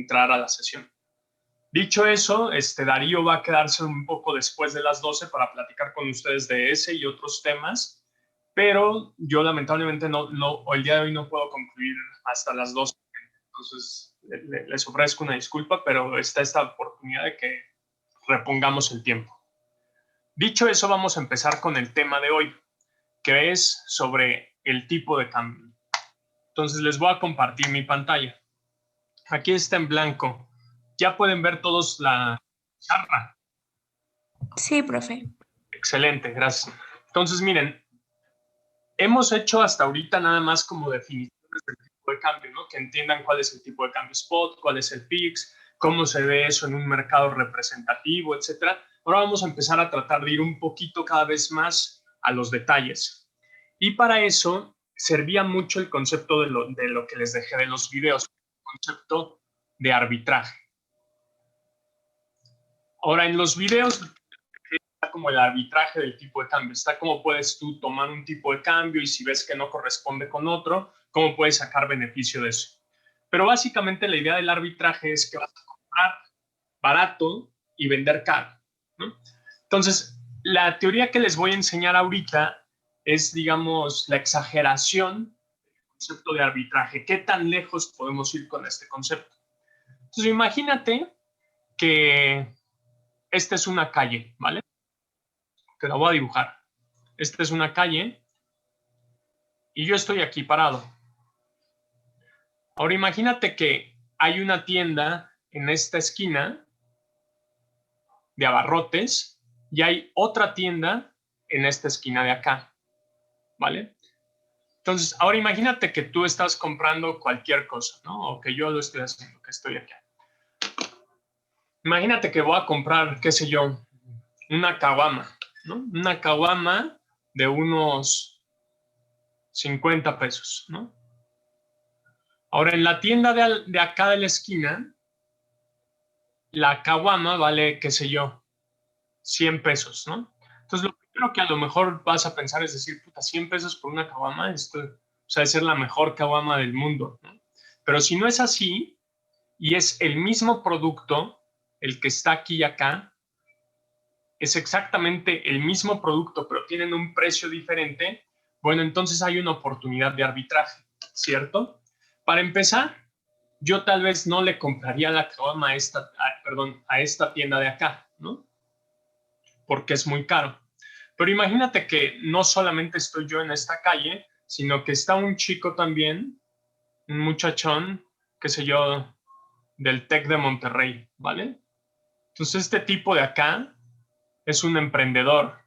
entrar a la sesión. Dicho eso, Darío va a quedarse un poco después de las 12 para platicar con ustedes de ese y otros temas, pero yo lamentablemente el día de hoy no puedo concluir hasta las 12. Entonces, les ofrezco una disculpa, pero está esta oportunidad de que repongamos el tiempo. Dicho eso, vamos a empezar con el tema de hoy, que es sobre el tipo de cambio. Entonces, les voy a compartir mi pantalla. Aquí está en blanco. ¿Ya pueden ver todos la charla? Sí, profe. Excelente, gracias. Entonces, miren, hemos hecho hasta ahorita nada más como definiciones del tipo de cambio, ¿no? Que entiendan cuál es el tipo de cambio spot, cuál es el PIX, cómo se ve eso en un mercado representativo, etcétera. Ahora vamos a empezar a tratar de ir un poquito cada vez más a los detalles. Y para eso servía mucho el concepto de lo que les dejé de los videos, el concepto de arbitraje. Ahora, en los videos está como el arbitraje del tipo de cambio, está cómo puedes tú tomar un tipo de cambio y si ves que no corresponde con otro, cómo puedes sacar beneficio de eso. Pero básicamente la idea del arbitraje es que vas a comprar barato y vender caro, ¿no? Entonces, la teoría que les voy a enseñar ahorita es, digamos, la exageración del concepto de arbitraje. ¿Qué tan lejos podemos ir con este concepto? Entonces, imagínate que esta es una calle, ¿vale? Que la voy a dibujar. Esta es una calle y yo estoy aquí parado. Ahora imagínate que hay una tienda en esta esquina de abarrotes y hay otra tienda en esta esquina de acá, ¿vale? Entonces, ahora imagínate que tú estás comprando cualquier cosa, ¿no? O que yo lo estoy haciendo, que estoy aquí. Imagínate que voy a comprar, qué sé yo, una caguama, ¿no? Una caguama de unos 50 pesos, ¿no? Ahora, en la tienda de acá de la esquina, la caguama vale, qué sé yo, 100 pesos, ¿no? Entonces, lo primero que a lo mejor vas a pensar es decir, puta, 100 pesos por una caguama, esto, o sea, debe ser la mejor caguama del mundo, ¿no? Pero si no es así, y es el mismo producto, el que está aquí y acá, es exactamente el mismo producto, pero tienen un precio diferente, bueno, entonces hay una oportunidad de arbitraje, ¿cierto? Para empezar, yo tal vez no le compraría la caguama a esta tienda de acá, ¿no? Porque es muy caro. Pero imagínate que no solamente estoy yo en esta calle, sino que está un chico también, un muchachón, qué sé yo, del TEC de Monterrey, ¿vale? Entonces este tipo de acá es un emprendedor.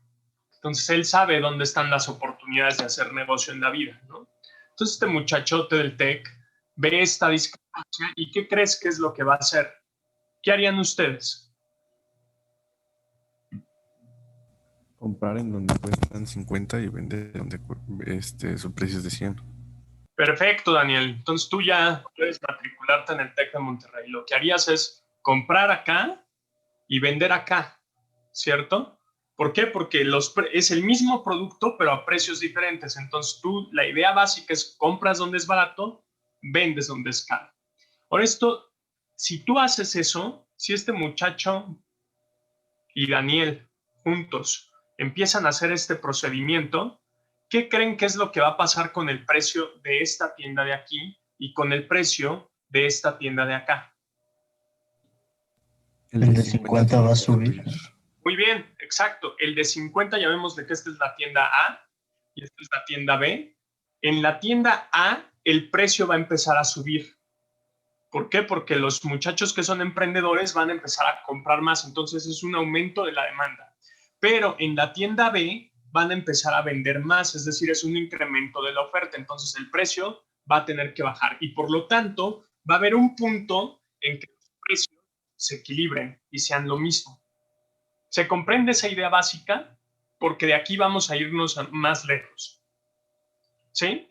Entonces él sabe dónde están las oportunidades de hacer negocio en la vida, ¿no? Entonces este muchachote del TEC ve esta discrepancia y ¿qué crees que es lo que va a hacer? ¿Qué harían ustedes? Comprar en donde cuestan 50 y vender donde su precio es de 100. Perfecto, Daniel. Entonces tú ya puedes matricularte en el TEC de Monterrey. Lo que harías es comprar acá y vender acá, ¿cierto? ¿Por qué? Porque es el mismo producto, pero a precios diferentes. Entonces tú, la idea básica es compras donde es barato, vendes donde es caro. Por esto, si tú haces eso, si este muchacho y Daniel juntos empiezan a hacer este procedimiento, ¿qué creen que es lo que va a pasar con el precio de esta tienda de aquí y con el precio de esta tienda de acá? El de 50 va a subir. Muy bien, exacto. El de 50 ya vemos de que esta es la tienda A y esta es la tienda B. En la tienda A el precio va a empezar a subir. ¿Por qué? Porque los muchachos que son emprendedores van a empezar a comprar más, entonces es un aumento de la demanda. Pero en la tienda B van a empezar a vender más, es decir, es un incremento de la oferta, entonces el precio va a tener que bajar y por lo tanto va a haber un punto en que los precios se equilibren y sean lo mismo. ¿Se comprende esa idea básica? Porque de aquí vamos a irnos más lejos. ¿Sí?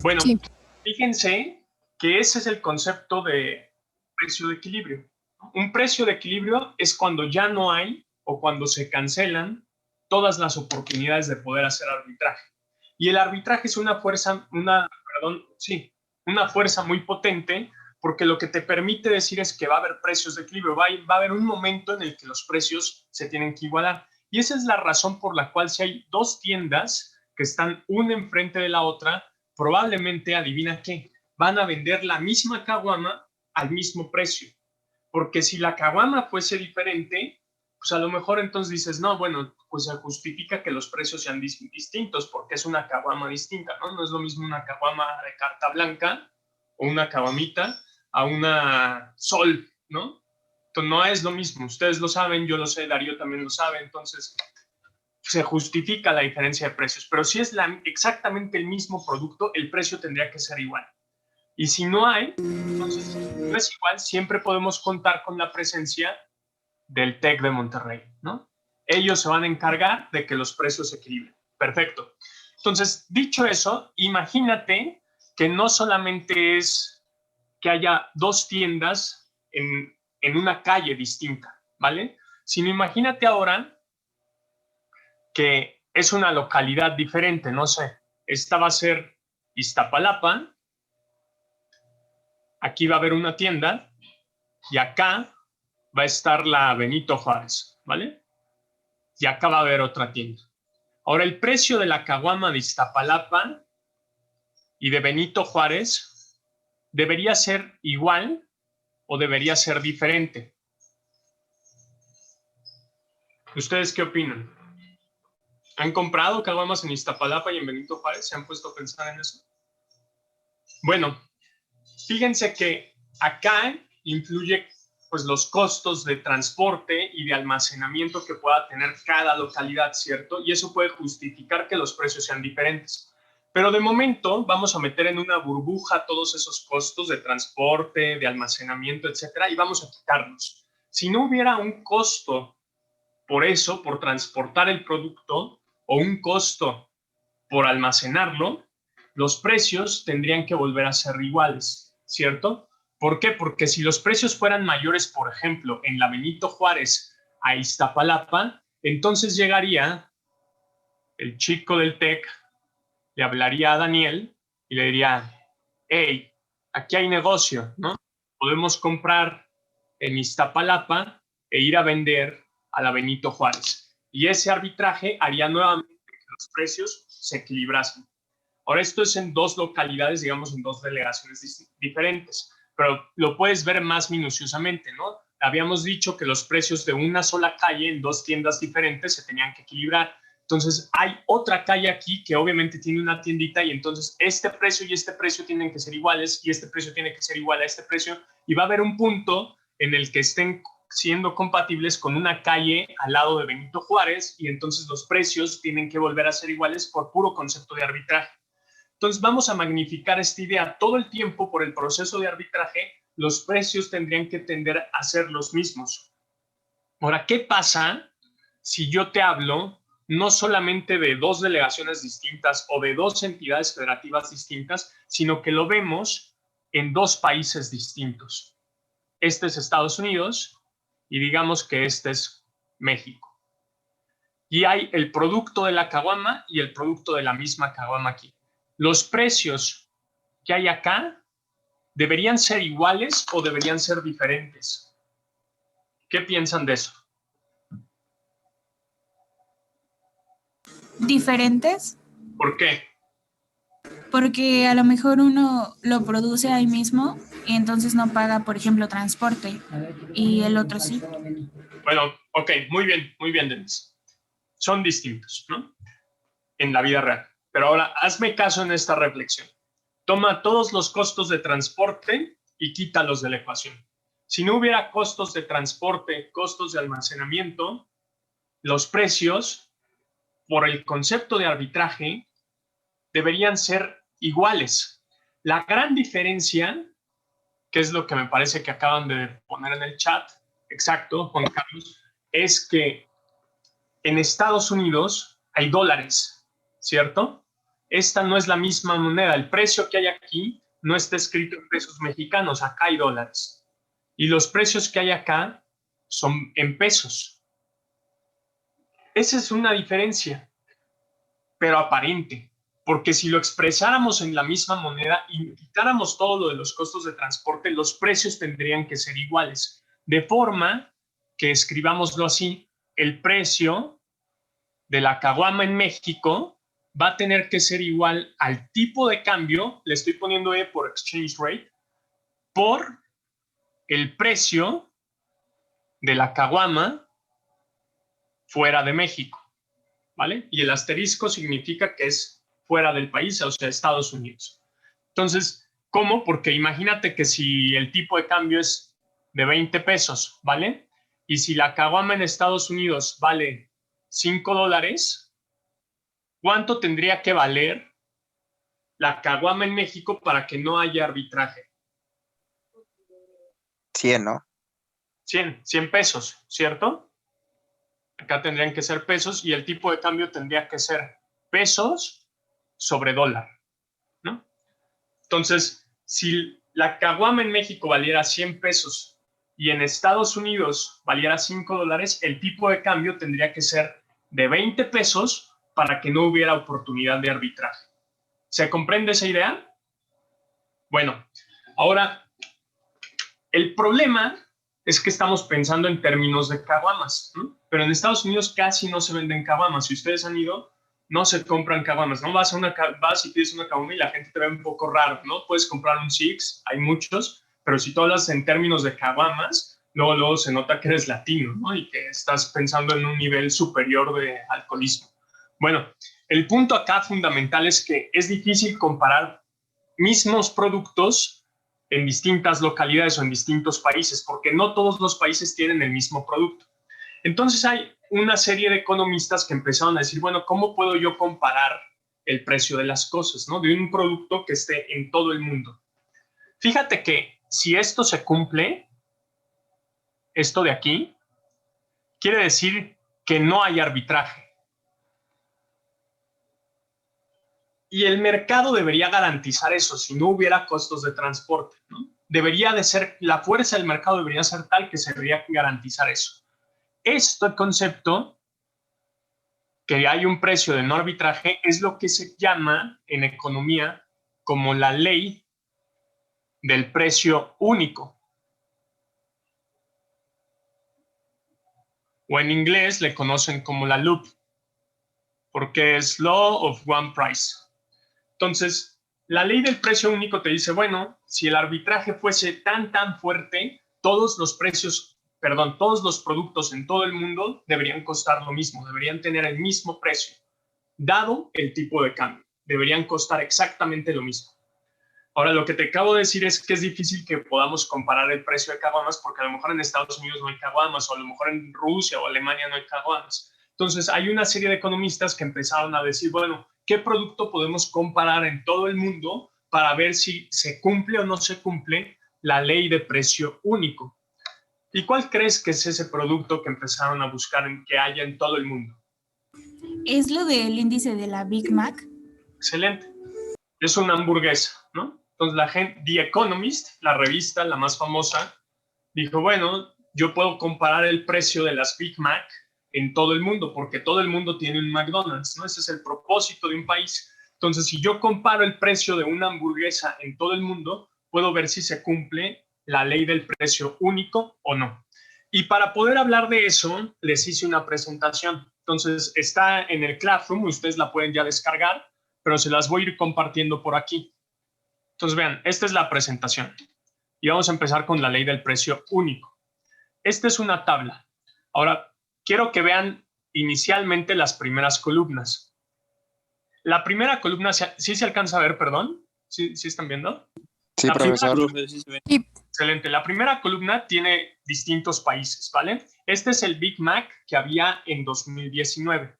Bueno, sí. Fíjense que ese es el concepto de precio de equilibrio. Un precio de equilibrio es cuando ya no hay o cuando se cancelan todas las oportunidades de poder hacer arbitraje. Y el arbitraje es una fuerza muy potente porque lo que te permite decir es que va a haber precios de equilibrio, va a haber un momento en el que los precios se tienen que igualar. Y esa es la razón por la cual si hay dos tiendas que están una enfrente de la otra, probablemente, adivina qué, van a vender la misma caguama al mismo precio. Porque si la caguama fuese diferente, pues a lo mejor entonces dices, no, bueno, pues se justifica que los precios sean distintos porque es una caguama distinta, ¿no? No es lo mismo una caguama de carta blanca o una caguamita a una Sol, ¿no? Entonces no es lo mismo. Ustedes lo saben, yo lo sé, Darío también lo sabe, entonces se justifica la diferencia de precios. Pero si es exactamente el mismo producto, el precio tendría que ser igual. Y si no hay, entonces no es igual, siempre podemos contar con la presencia del TEC de Monterrey, ¿no? Ellos se van a encargar de que los precios se equilibren. Perfecto. Entonces, dicho eso, imagínate que no solamente es que haya dos tiendas en una calle distinta, ¿vale? Sino imagínate ahora que es una localidad diferente, no sé, esta va a ser Iztapalapa, aquí va a haber una tienda y acá va a estar la Benito Juárez, ¿vale? Y acá va a haber otra tienda. Ahora, el precio de la caguama de Iztapalapa y de Benito Juárez debería ser igual o debería ser diferente. ¿Ustedes qué opinan? ¿Han comprado caguamas en Iztapalapa y en Benito Juárez? ¿Se han puesto a pensar en eso? Bueno, fíjense que acá influye pues los costos de transporte y de almacenamiento que pueda tener cada localidad, ¿cierto? Y eso puede justificar que los precios sean diferentes. Pero de momento vamos a meter en una burbuja todos esos costos de transporte, de almacenamiento, etcétera, y vamos a quitarlos. Si no hubiera un costo por eso, por transportar el producto, o un costo por almacenarlo, los precios tendrían que volver a ser iguales, ¿cierto? ¿Por qué? Porque si los precios fueran mayores, por ejemplo, en la Benito Juárez a Iztapalapa, entonces llegaría el chico del TEC, le hablaría a Daniel y le diría, hey, aquí hay negocio, ¿no? Podemos comprar en Iztapalapa e ir a vender a la Benito Juárez. Y ese arbitraje haría nuevamente que los precios se equilibrasen. Ahora, esto es en dos localidades, digamos, en dos delegaciones diferentes, pero lo puedes ver más minuciosamente, ¿no? Habíamos dicho que los precios de una sola calle en dos tiendas diferentes se tenían que equilibrar. Entonces, hay otra calle aquí que obviamente tiene una tiendita y entonces este precio y este precio tienen que ser iguales y este precio tiene que ser igual a este precio y va a haber un punto en el que estén siendo compatibles con una calle al lado de Benito Juárez y entonces los precios tienen que volver a ser iguales por puro concepto de arbitraje. Entonces vamos a magnificar esta idea. Todo el tiempo por el proceso de arbitraje, los precios tendrían que tender a ser los mismos. Ahora, ¿qué pasa si yo te hablo no solamente de dos delegaciones distintas o de dos entidades federativas distintas, sino que lo vemos en dos países distintos? Este es Estados Unidos y digamos que este es México. Y hay el producto de la caguama y el producto de la misma caguama aquí. Los precios que hay acá deberían ser iguales o deberían ser diferentes. ¿Qué piensan de eso? ¿Diferentes? ¿Por qué? Porque a lo mejor uno lo produce ahí mismo y entonces no paga, por ejemplo, transporte y el otro sí. Bueno, ok, muy bien, Denis. Son distintos, ¿no? En la vida real. Pero ahora, hazme caso en esta reflexión. Toma todos los costos de transporte y quítalos de la ecuación. Si no hubiera costos de transporte, costos de almacenamiento, los precios, por el concepto de arbitraje, deberían ser iguales. La gran diferencia, que es lo que me parece que acaban de poner en el chat, exacto, Juan Carlos, es que en Estados Unidos hay dólares, ¿cierto? Esta no es la misma moneda. El precio que hay aquí no está escrito en pesos mexicanos, acá hay dólares. Y los precios que hay acá son en pesos. Esa es una diferencia, pero aparente. Porque si lo expresáramos en la misma moneda y quitáramos todo lo de los costos de transporte, los precios tendrían que ser iguales. De forma que, escribámoslo así, el precio de la caguama en México va a tener que ser igual al tipo de cambio, le estoy poniendo E por exchange rate, por el precio de la caguama fuera de México, ¿vale? Y el asterisco significa que es fuera del país, o sea, Estados Unidos. Entonces, ¿cómo? Porque imagínate que si el tipo de cambio es de 20 pesos, ¿vale? Y si la caguama en Estados Unidos vale $5, ¿cuánto tendría que valer la caguama en México para que no haya arbitraje? 100, ¿no? 100 pesos, ¿cierto? Acá tendrían que ser pesos y el tipo de cambio tendría que ser pesos sobre dólar, ¿no? Entonces, si la caguama en México valiera 100 pesos y en Estados Unidos valiera $5, el tipo de cambio tendría que ser de 20 pesos para que no hubiera oportunidad de arbitraje. ¿Se comprende esa idea? Bueno, ahora, el problema es que estamos pensando en términos de caguamas, ¿no? Pero en Estados Unidos casi no se venden caguamas. Si ustedes han ido, no se compran caguamas, ¿no? Vas y pides una caguama y la gente te ve un poco raro, ¿no? Puedes comprar un Six, hay muchos, pero si tú hablas en términos de caguamas, luego se nota que eres latino, ¿no? Y que estás pensando en un nivel superior de alcoholismo. Bueno, el punto acá fundamental es que es difícil comparar mismos productos en distintas localidades o en distintos países, porque no todos los países tienen el mismo producto. Entonces hay una serie de economistas que empezaron a decir, bueno, ¿cómo puedo yo comparar el precio de las cosas, ¿no? De un producto que esté en todo el mundo. Fíjate que si esto se cumple, esto de aquí, quiere decir que no hay arbitraje. Y el mercado debería garantizar eso si no hubiera costos de transporte, ¿no? Debería de ser, la fuerza del mercado debería ser tal que se debería garantizar eso. Este concepto, que hay un precio de no arbitraje, es lo que se llama en economía como la ley del precio único. O en inglés le conocen como la loop, porque es Law of One Price. Entonces, la ley del precio único te dice, bueno, si el arbitraje fuese tan fuerte, todos los productos en todo el mundo deberían costar lo mismo, deberían tener el mismo precio, dado el tipo de cambio, deberían costar exactamente lo mismo. Ahora, lo que te acabo de decir es que es difícil que podamos comparar el precio de caguamas porque a lo mejor en Estados Unidos no hay caguamas, o a lo mejor en Rusia o Alemania no hay caguamas. Entonces, hay una serie de economistas que empezaron a decir, bueno, ¿qué producto podemos comparar en todo el mundo para ver si se cumple o no se cumple la ley de precio único? ¿Y cuál crees que es ese producto que empezaron a buscar que haya en todo el mundo? ¿Es lo del índice de la Big Mac? Excelente. Es una hamburguesa, ¿no? Entonces la gente, The Economist, la revista, la más famosa, dijo, bueno, yo puedo comparar el precio de las Big Mac en todo el mundo, porque todo el mundo tiene un McDonald's, ¿no? Ese es el propósito de un país. Entonces, si yo comparo el precio de una hamburguesa en todo el mundo, puedo ver si se cumple la ley del precio único o no. Y para poder hablar de eso, les hice una presentación. Entonces, está en el Classroom, ustedes la pueden ya descargar, pero se las voy a ir compartiendo por aquí. Entonces, vean, esta es la presentación. Y vamos a empezar con la ley del precio único. Esta es una tabla. Ahora, quiero que vean inicialmente las primeras columnas. La primera columna, ¿sí se alcanza a ver, perdón? ¿Sí están viendo? Sí, profesor. Excelente. La primera columna tiene distintos países, ¿vale? Este es el Big Mac que había en 2019.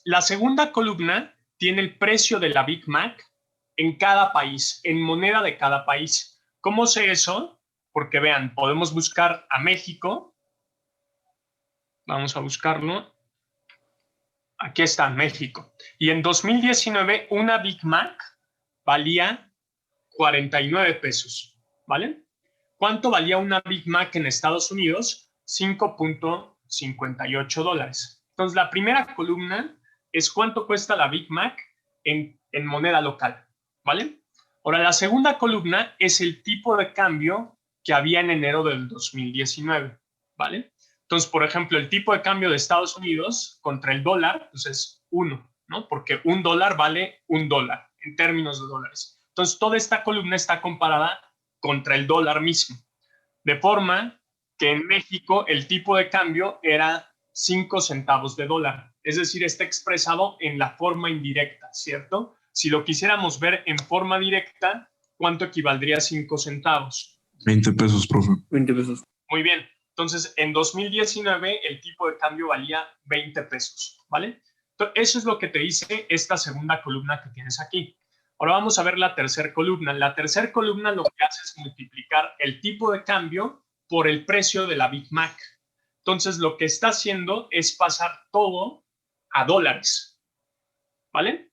La segunda columna tiene el precio de la Big Mac en cada país, en moneda de cada país. ¿Cómo sé eso? Porque vean, podemos buscar a México. Vamos a buscarlo. Aquí está México. Y en 2019 una Big Mac valía 49 pesos, ¿vale? ¿Cuánto valía una Big Mac en Estados Unidos? $5.58. Entonces, la primera columna es cuánto cuesta la Big Mac en en moneda local, ¿vale? Ahora, la segunda columna es el tipo de cambio que había en enero del 2019, ¿vale? Entonces, por ejemplo, el tipo de cambio de Estados Unidos contra el dólar, pues es 1, ¿no? Porque un dólar vale $1 en términos de dólares. Entonces, toda esta columna está comparada contra el dólar mismo. De forma que en México el tipo de cambio era 5 centavos de dólar. Es decir, está expresado en la forma indirecta, ¿cierto? Si lo quisiéramos ver en forma directa, ¿cuánto equivaldría a 5 centavos? 20 pesos, profe. 20 pesos. Muy bien. Entonces, en 2019 el tipo de cambio valía 20 pesos, ¿vale? Entonces, eso es lo que te dice esta segunda columna que tienes aquí. Ahora vamos a ver la tercera columna. La tercera columna lo que hace es multiplicar el tipo de cambio por el precio de la Big Mac. Entonces, lo que está haciendo es pasar todo a dólares, ¿vale?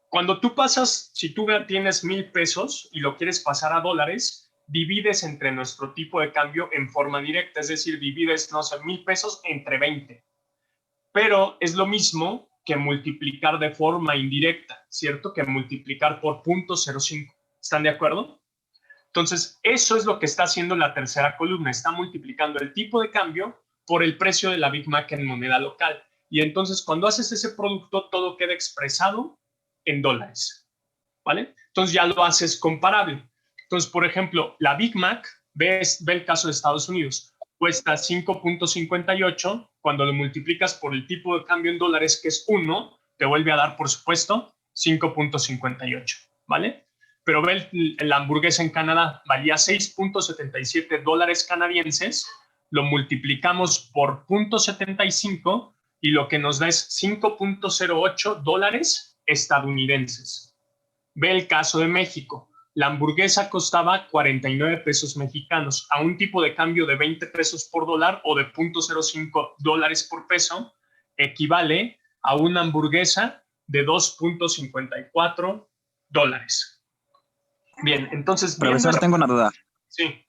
Cuando tú pasas, si tú tienes 1,000 pesos y lo quieres pasar a dólares, divides entre nuestro tipo de cambio en forma directa, es decir, divides, no sé, 1,000 pesos entre 20. Pero es lo mismo que multiplicar de forma indirecta, ¿cierto? Que multiplicar por 0.05. ¿Están de acuerdo? Entonces, eso es lo que está haciendo la tercera columna. Está multiplicando el tipo de cambio por el precio de la Big Mac en moneda local. Y entonces, cuando haces ese producto, todo queda expresado en dólares, ¿vale? Entonces, ya lo haces comparable. Entonces, por ejemplo, la Big Mac, ve el caso de Estados Unidos, cuesta 5.58, cuando lo multiplicas por el tipo de cambio en dólares, que es 1, te vuelve a dar, por supuesto, 5.58, ¿vale? Pero ve la hamburguesa en Canadá, valía 6.77 dólares canadienses, lo multiplicamos por 0.75 y lo que nos da es 5.08 dólares estadounidenses. Ve el caso de México. La hamburguesa costaba 49 pesos mexicanos. A un tipo de cambio de 20 pesos por dólar o de 0.05 dólares por peso, equivale a una hamburguesa de 2.54 dólares. Bien, entonces... Profesor, tengo una duda. Sí.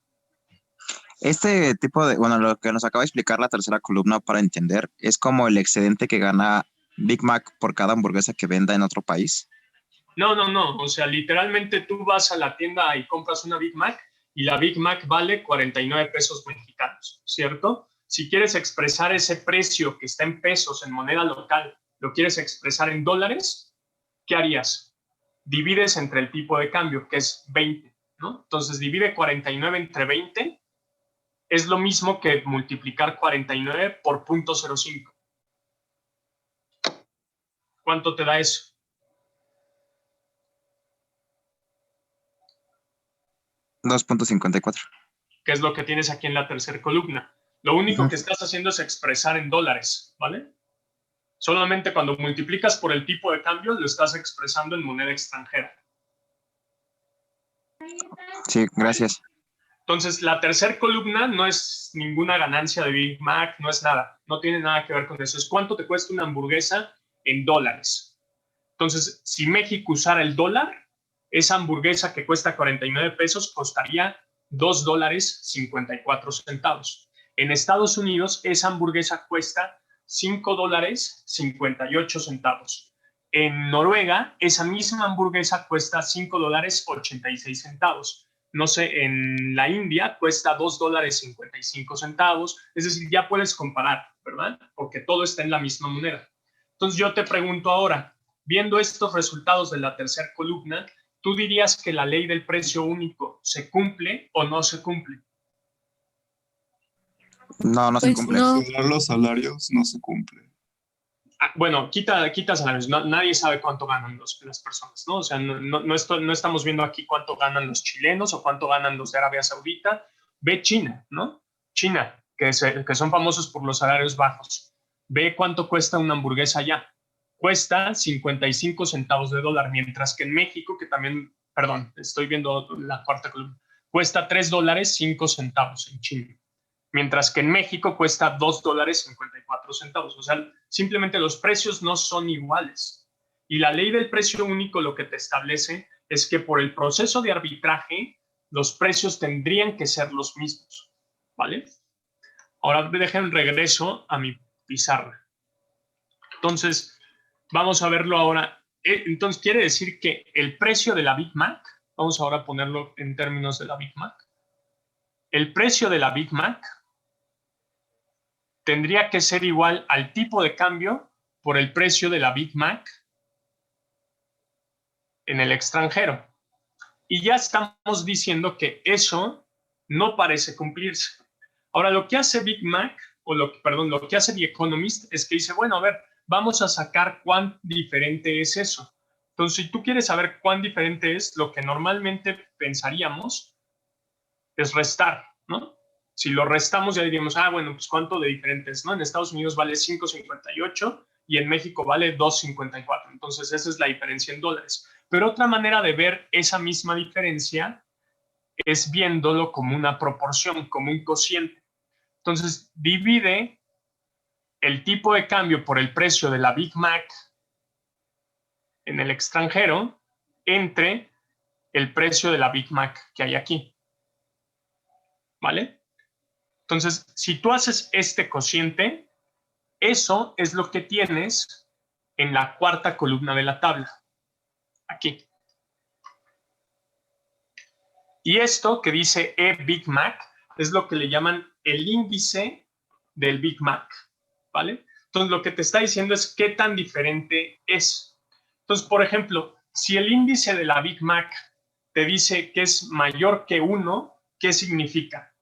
Este tipo de, bueno, lo que nos acaba de explicar la tercera columna para entender, es como el excedente que gana Big Mac por cada hamburguesa que venda en otro país. No. O sea, literalmente tú vas a la tienda y compras una Big Mac y la Big Mac vale 49 pesos mexicanos, ¿cierto? Si quieres expresar ese precio que está en pesos, en moneda local, lo quieres expresar en dólares, ¿qué harías? Divides entre el tipo de cambio, que es 20, ¿no? Entonces, divide 49 entre 20, es lo mismo que multiplicar 49 por 0.05. ¿Cuánto te da eso? $2.54. Que es lo que tienes aquí en la tercera columna. Lo único que estás haciendo es expresar en dólares, ¿vale? Solamente cuando multiplicas por el tipo de cambio, lo estás expresando en moneda extranjera. Sí, gracias. Entonces, la tercera columna no es ninguna ganancia de Big Mac, no es nada. No tiene nada que ver con eso. Es cuánto te cuesta una hamburguesa en dólares. Entonces, si México usara el dólar, esa hamburguesa que cuesta 49 pesos costaría $2.54. En Estados Unidos, esa hamburguesa cuesta $5.58. En Noruega, esa misma hamburguesa cuesta $5.86. No sé, en la India cuesta $2.55. Es decir, ya puedes comparar, ¿verdad? Porque todo está en la misma moneda. Entonces, yo te pregunto ahora, viendo estos resultados de la tercera columna, ¿tú dirías que la ley del precio único se cumple o no se cumple? No se Pues cumple. no. Los salarios no se cumplen. Bueno, quita salarios. Nadie sabe cuánto ganan las personas, ¿no? O sea, no estamos viendo aquí cuánto ganan los chilenos o cuánto ganan los de Arabia Saudita. Ve China, ¿no? China, que son famosos por los salarios bajos. Ve cuánto cuesta una hamburguesa allá. Cuesta 55 centavos de dólar, mientras que en México, que también, perdón, estoy viendo la cuarta columna, cuesta $3.05 en China. Mientras que en México cuesta $2.54. O sea, simplemente los precios no son iguales. Y la ley del precio único lo que te establece es que por el proceso de arbitraje, los precios tendrían que ser los mismos, ¿vale? Ahora dejen regreso a mi pizarra. Entonces, vamos a verlo ahora Entonces quiere decir que el precio de la Big Mac, vamos ahora a ponerlo en términos de la Big Mac, el precio de la Big Mac tendría que ser igual al tipo de cambio por el precio de la Big Mac en el extranjero. Y ya estamos diciendo que eso no parece cumplirse. Ahora, lo que hace Big Mac, lo que hace The Economist es que dice, bueno, a ver, vamos a sacar cuán diferente es eso. Entonces, si tú quieres saber cuán diferente es, lo que normalmente pensaríamos es restar, ¿no? Si lo restamos ya diríamos, bueno, pues cuánto de diferente es, ¿no? En Estados Unidos vale 5.58 y en México vale 2.54. Entonces, esa es la diferencia en dólares. Pero otra manera de ver esa misma diferencia es viéndolo como una proporción, como un cociente. Entonces, divide el tipo de cambio por el precio de la Big Mac en el extranjero entre el precio de la Big Mac que hay aquí. ¿Vale? Entonces, si tú haces este cociente, eso es lo que tienes en la cuarta columna de la tabla. Aquí. Y esto que dice Big Mac es lo que le llaman el índice del Big Mac, ¿vale? Entonces, lo que te está diciendo es qué tan diferente es. Entonces, por ejemplo, si el índice de la Big Mac te dice que es mayor que 1, ¿qué significa?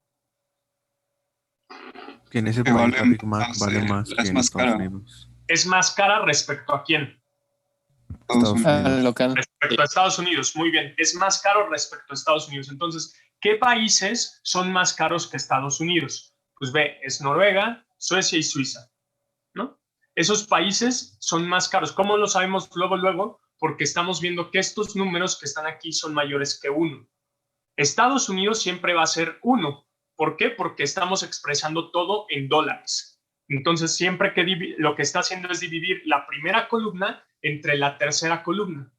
Que en ese país la Big Mac vale más que en Estados Unidos. Es más cara respecto a quién. Estados Unidos. Local. Respecto a Estados Unidos, muy bien. Es más caro respecto a Estados Unidos. Entonces, ¿qué países son más caros que Estados Unidos? Pues ve, es Noruega, Suecia y Suiza, ¿no? Esos países son más caros. ¿Cómo lo sabemos luego? Porque estamos viendo que estos números que están aquí son mayores que 1. Estados Unidos siempre va a ser 1. ¿Por qué? Porque estamos expresando todo en dólares. Entonces, siempre que lo que está haciendo es dividir la primera columna entre la tercera columna.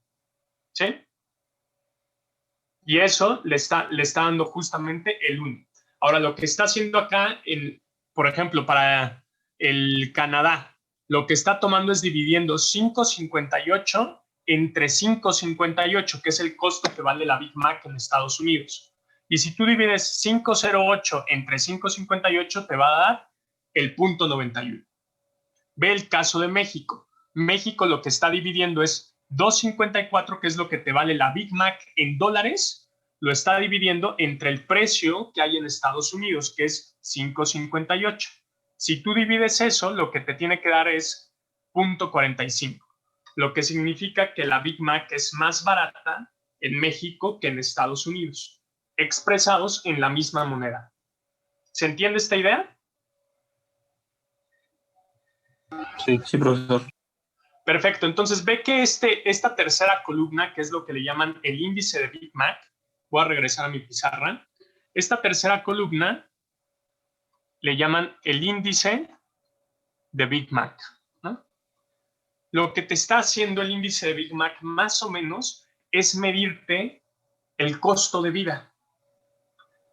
¿Sí? Y eso le está dando justamente el 1. Ahora, lo que está haciendo acá, por ejemplo, para el Canadá, lo que está tomando es dividiendo 5.58 entre 5.58, que es el costo que vale la Big Mac en Estados Unidos. Y si tú divides 5.08 entre 5.58, te va a dar el 0.91. Ve el caso de México. México lo que está dividiendo es 2.54, que es lo que te vale la Big Mac en dólares, lo está dividiendo entre el precio que hay en Estados Unidos, que es 5.58. Si tú divides eso, lo que te tiene que dar es 0.45, lo que significa que la Big Mac es más barata en México que en Estados Unidos, expresados en la misma moneda. ¿Se entiende esta idea? Sí, profesor. Perfecto. Entonces ve que esta tercera columna, que es lo que le llaman el índice de Big Mac, voy a regresar a mi pizarra. Esta tercera columna le llaman el índice de Big Mac, ¿no? Lo que te está haciendo el índice de Big Mac más o menos es medirte el costo de vida.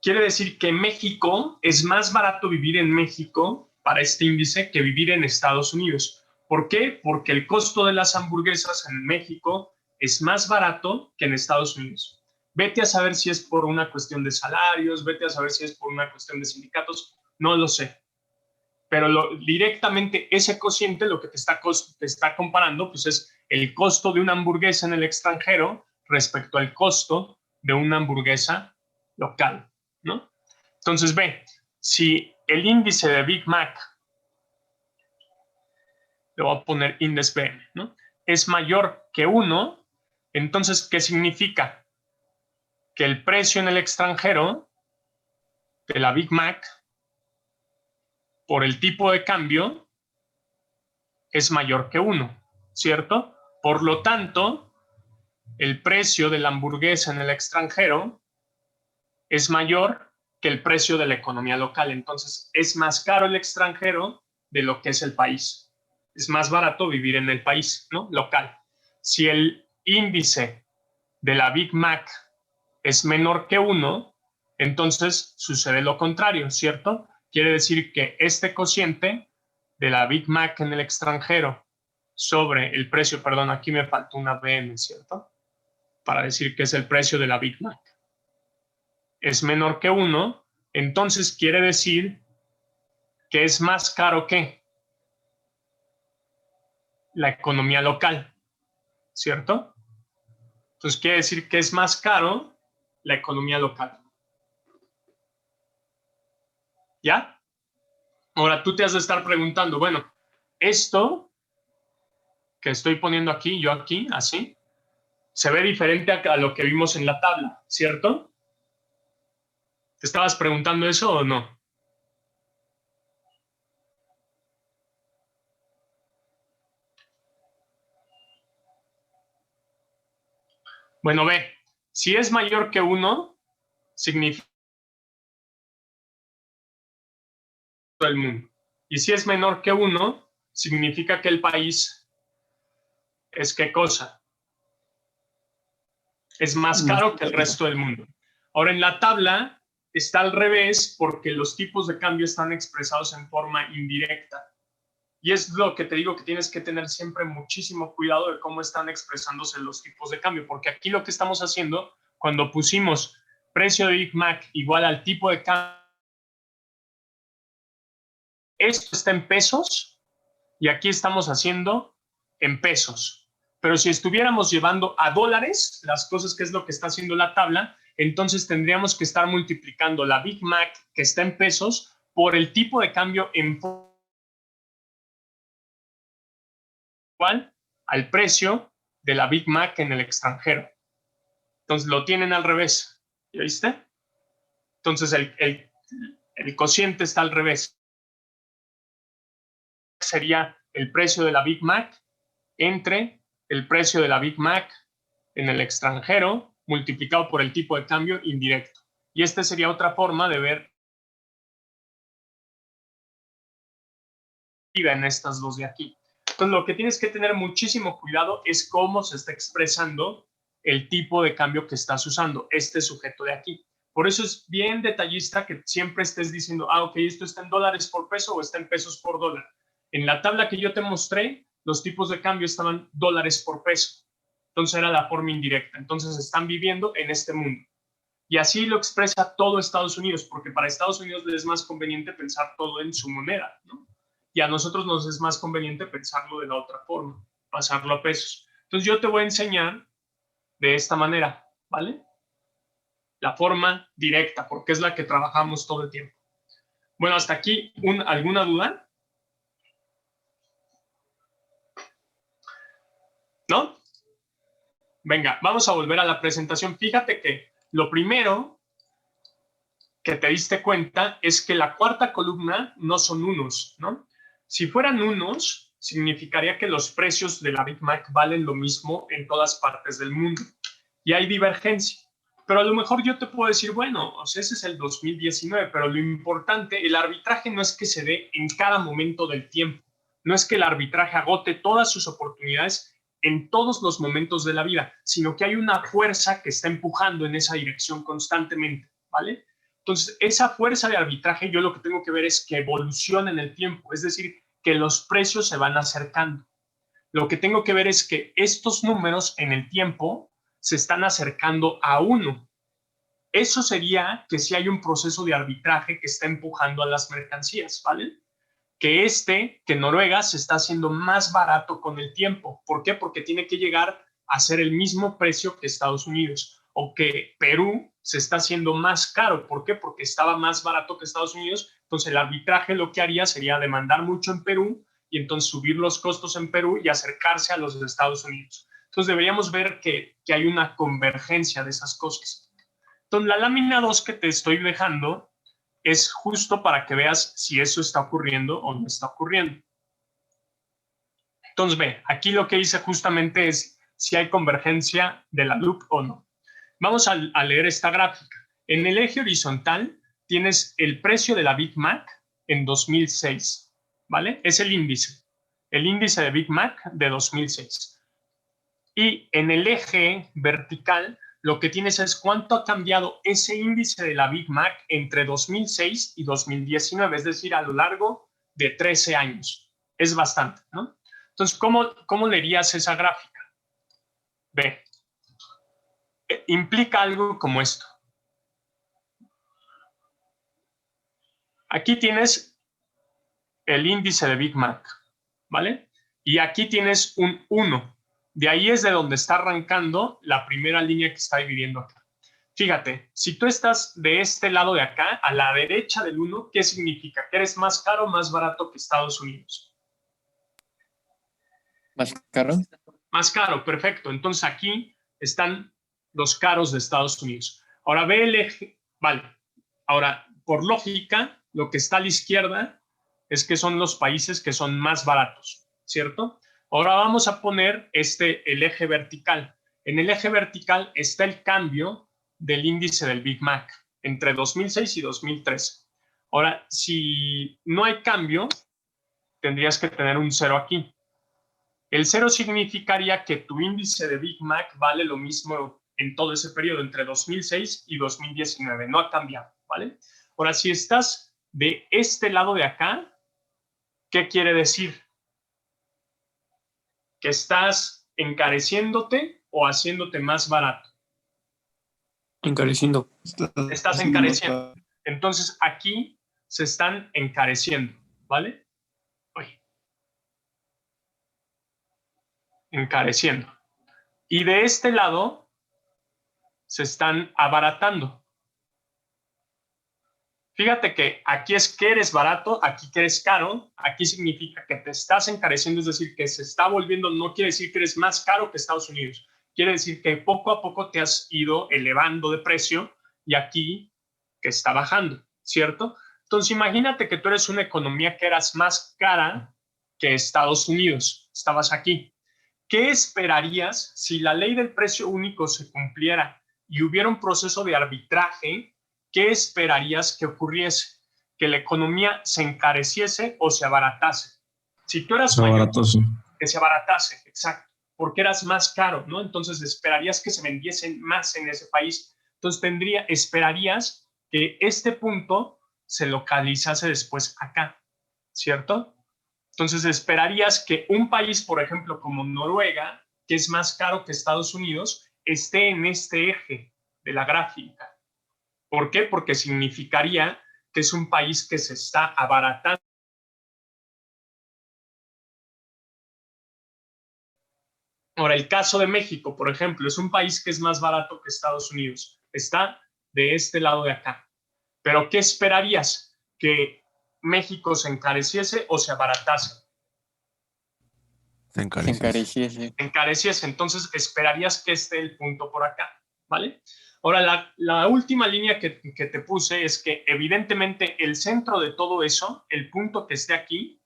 Quiere decir que México es más barato vivir en México para este índice que vivir en Estados Unidos. ¿Por qué? Porque el costo de las hamburguesas en México es más barato que en Estados Unidos. Vete a saber si es por una cuestión de salarios, vete a saber si es por una cuestión de sindicatos, no lo sé. Pero directamente ese cociente lo que te está comparando pues es el costo de una hamburguesa en el extranjero respecto al costo de una hamburguesa local, ¿no? Entonces ve, si el índice de Big Mac, le voy a poner índice BM, ¿no?, es mayor que 1, entonces, ¿qué significa? Que el precio en el extranjero de la Big Mac por el tipo de cambio es mayor que 1, ¿cierto? Por lo tanto, el precio de la hamburguesa en el extranjero es mayor que el precio de la economía local. Entonces, es más caro el extranjero de lo que es el país. Es más barato vivir en el país, ¿no?, local. Si el índice de la Big Mac es menor que 1, entonces sucede lo contrario, ¿cierto? Quiere decir que este cociente de la Big Mac en el extranjero sobre el precio, perdón, aquí me faltó una BM, ¿cierto? Para decir que es el precio de la Big Mac. Es menor que 1, entonces quiere decir que es más caro que la economía local, ¿cierto? Entonces quiere decir que es más caro la economía local. ¿Ya? Ahora tú te has de estar preguntando, bueno, esto que estoy poniendo aquí, yo aquí, así, se ve diferente a lo que vimos en la tabla, ¿cierto? ¿Te estabas preguntando eso o no? Bueno, ve, si es mayor que 1, significa el mundo. Y si es menor que 1, significa que el país es ¿qué cosa? Es más caro que el resto del mundo. Ahora, en la tabla está al revés porque los tipos de cambio están expresados en forma indirecta. Y es lo que te digo, que tienes que tener siempre muchísimo cuidado de cómo están expresándose los tipos de cambio, porque aquí lo que estamos haciendo, cuando pusimos precio de Big Mac igual al tipo de cambio, esto está en pesos y aquí estamos haciendo en pesos. Pero si estuviéramos llevando a dólares las cosas, que es lo que está haciendo la tabla, entonces tendríamos que estar multiplicando la Big Mac que está en pesos por el tipo de cambio en igual al precio de la Big Mac en el extranjero. Entonces lo tienen al revés. ¿Ya viste? Entonces el cociente está al revés. Sería el precio de la Big Mac entre el precio de la Big Mac en el extranjero multiplicado por el tipo de cambio indirecto. Y esta sería otra forma de ver en estas dos de aquí. Entonces, lo que tienes que tener muchísimo cuidado es cómo se está expresando el tipo de cambio que estás usando, este sujeto de aquí. Por eso es bien detallista que siempre estés diciendo, ok, esto está en dólares por peso o está en pesos por dólar. En la tabla que yo te mostré, los tipos de cambio estaban dólares por peso. Entonces era la forma indirecta. Entonces están viviendo en este mundo. Y así lo expresa todo Estados Unidos, porque para Estados Unidos les es más conveniente pensar todo en su moneda, ¿no? Y a nosotros nos es más conveniente pensarlo de la otra forma, pasarlo a pesos. Entonces yo te voy a enseñar de esta manera, ¿vale? La forma directa, porque es la que trabajamos todo el tiempo. Bueno, hasta aquí, ¿alguna duda? ¿No? Venga, vamos a volver a la presentación. Fíjate que lo primero que te diste cuenta es que la cuarta columna no son unos, ¿no? Si fueran unos, significaría que los precios de la Big Mac valen lo mismo en todas partes del mundo. Y hay divergencia. Pero a lo mejor yo te puedo decir, bueno, o sea, ese es el 2019, pero lo importante, el arbitraje no es que se dé en cada momento del tiempo. No es que el arbitraje agote todas sus oportunidades en todos los momentos de la vida, sino que hay una fuerza que está empujando en esa dirección constantemente, ¿vale? Entonces, esa fuerza de arbitraje yo lo que tengo que ver es que evoluciona en el tiempo, es decir, que los precios se van acercando. Lo que tengo que ver es que estos números en el tiempo se están acercando a 1. Eso sería que si hay un proceso de arbitraje que está empujando a las mercancías, ¿vale? Que Noruega se está haciendo más barato con el tiempo. ¿Por qué? Porque tiene que llegar a ser el mismo precio que Estados Unidos. O que Perú se está haciendo más caro. ¿Por qué? Porque estaba más barato que Estados Unidos. Entonces el arbitraje lo que haría sería demandar mucho en Perú y entonces subir los costos en Perú y acercarse a los de Estados Unidos. Entonces deberíamos ver que hay una convergencia de esas cosas. Entonces la lámina 2 que te estoy dejando es justo para que veas si eso está ocurriendo o no está ocurriendo. Entonces ve, aquí lo que hice justamente es si hay convergencia de la loop o no. Vamos a leer esta gráfica. En el eje horizontal tienes el precio de la Big Mac en 2006, ¿vale? Es el índice de Big Mac de 2006. Y en el eje vertical lo que tienes es cuánto ha cambiado ese índice de la Big Mac entre 2006 y 2019, es decir, a lo largo de 13 años. Es bastante, ¿no? Entonces, ¿cómo leerías esa gráfica? Ve, implica algo como esto. Aquí tienes el índice de Big Mac, ¿vale? Y aquí tienes un 1. De ahí es de donde está arrancando la primera línea que está dividiendo acá. Fíjate, si tú estás de este lado de acá, a la derecha del 1, ¿qué significa? Que eres más caro o más barato que Estados Unidos. ¿Más caro? Más caro, perfecto. Entonces aquí están los caros de Estados Unidos. Ahora ve el eje, vale. Ahora, por lógica, lo que está a la izquierda es que son los países que son más baratos, ¿cierto? Ahora vamos a poner el eje vertical. En el eje vertical está el cambio del índice del Big Mac entre 2006 y 2013. Ahora, si no hay cambio, tendrías que tener un 0 aquí. El 0 significaría que tu índice de Big Mac vale lo mismo en todo ese periodo, entre 2006 y 2019. No ha cambiado, ¿vale? Ahora, si estás de este lado de acá, ¿qué quiere decir? Que estás encareciéndote o haciéndote más barato. Encareciendo. Estás encareciendo. Entonces, aquí se están encareciendo, ¿vale? Encareciendo. Y de este lado se están abaratando. Fíjate que aquí es que eres barato, aquí que eres caro, aquí significa que te estás encareciendo, es decir, que se está volviendo, no quiere decir que eres más caro que Estados Unidos, quiere decir que poco a poco te has ido elevando de precio y aquí que está bajando, ¿cierto? Entonces imagínate que tú eres una economía que eras más cara que Estados Unidos, estabas aquí. ¿Qué esperarías si la ley del precio único se cumpliera y hubiera un proceso de arbitraje? ¿Qué esperarías que ocurriese? ¿Que la economía se encareciese o se abaratase? Si tú eras mayor, que se abaratase, exacto, porque eras más caro, ¿no? Entonces esperarías que se vendiesen más en ese país. Entonces esperarías que este punto se localizase después acá, ¿cierto? Entonces esperarías que un país, por ejemplo, como Noruega, que es más caro que Estados Unidos, esté en este eje de la gráfica. ¿Por qué? Porque significaría que es un país que se está abaratando. Ahora, el caso de México, por ejemplo, es un país que es más barato que Estados Unidos. Está de este lado de acá. Pero ¿qué esperarías? ¿Que México se encareciese o se abaratase? Se encareciese. Se encareciese. Entonces esperarías que esté el punto por acá, ¿vale? Ahora, la última línea que te puse es que evidentemente el centro de todo eso, el punto que esté aquí,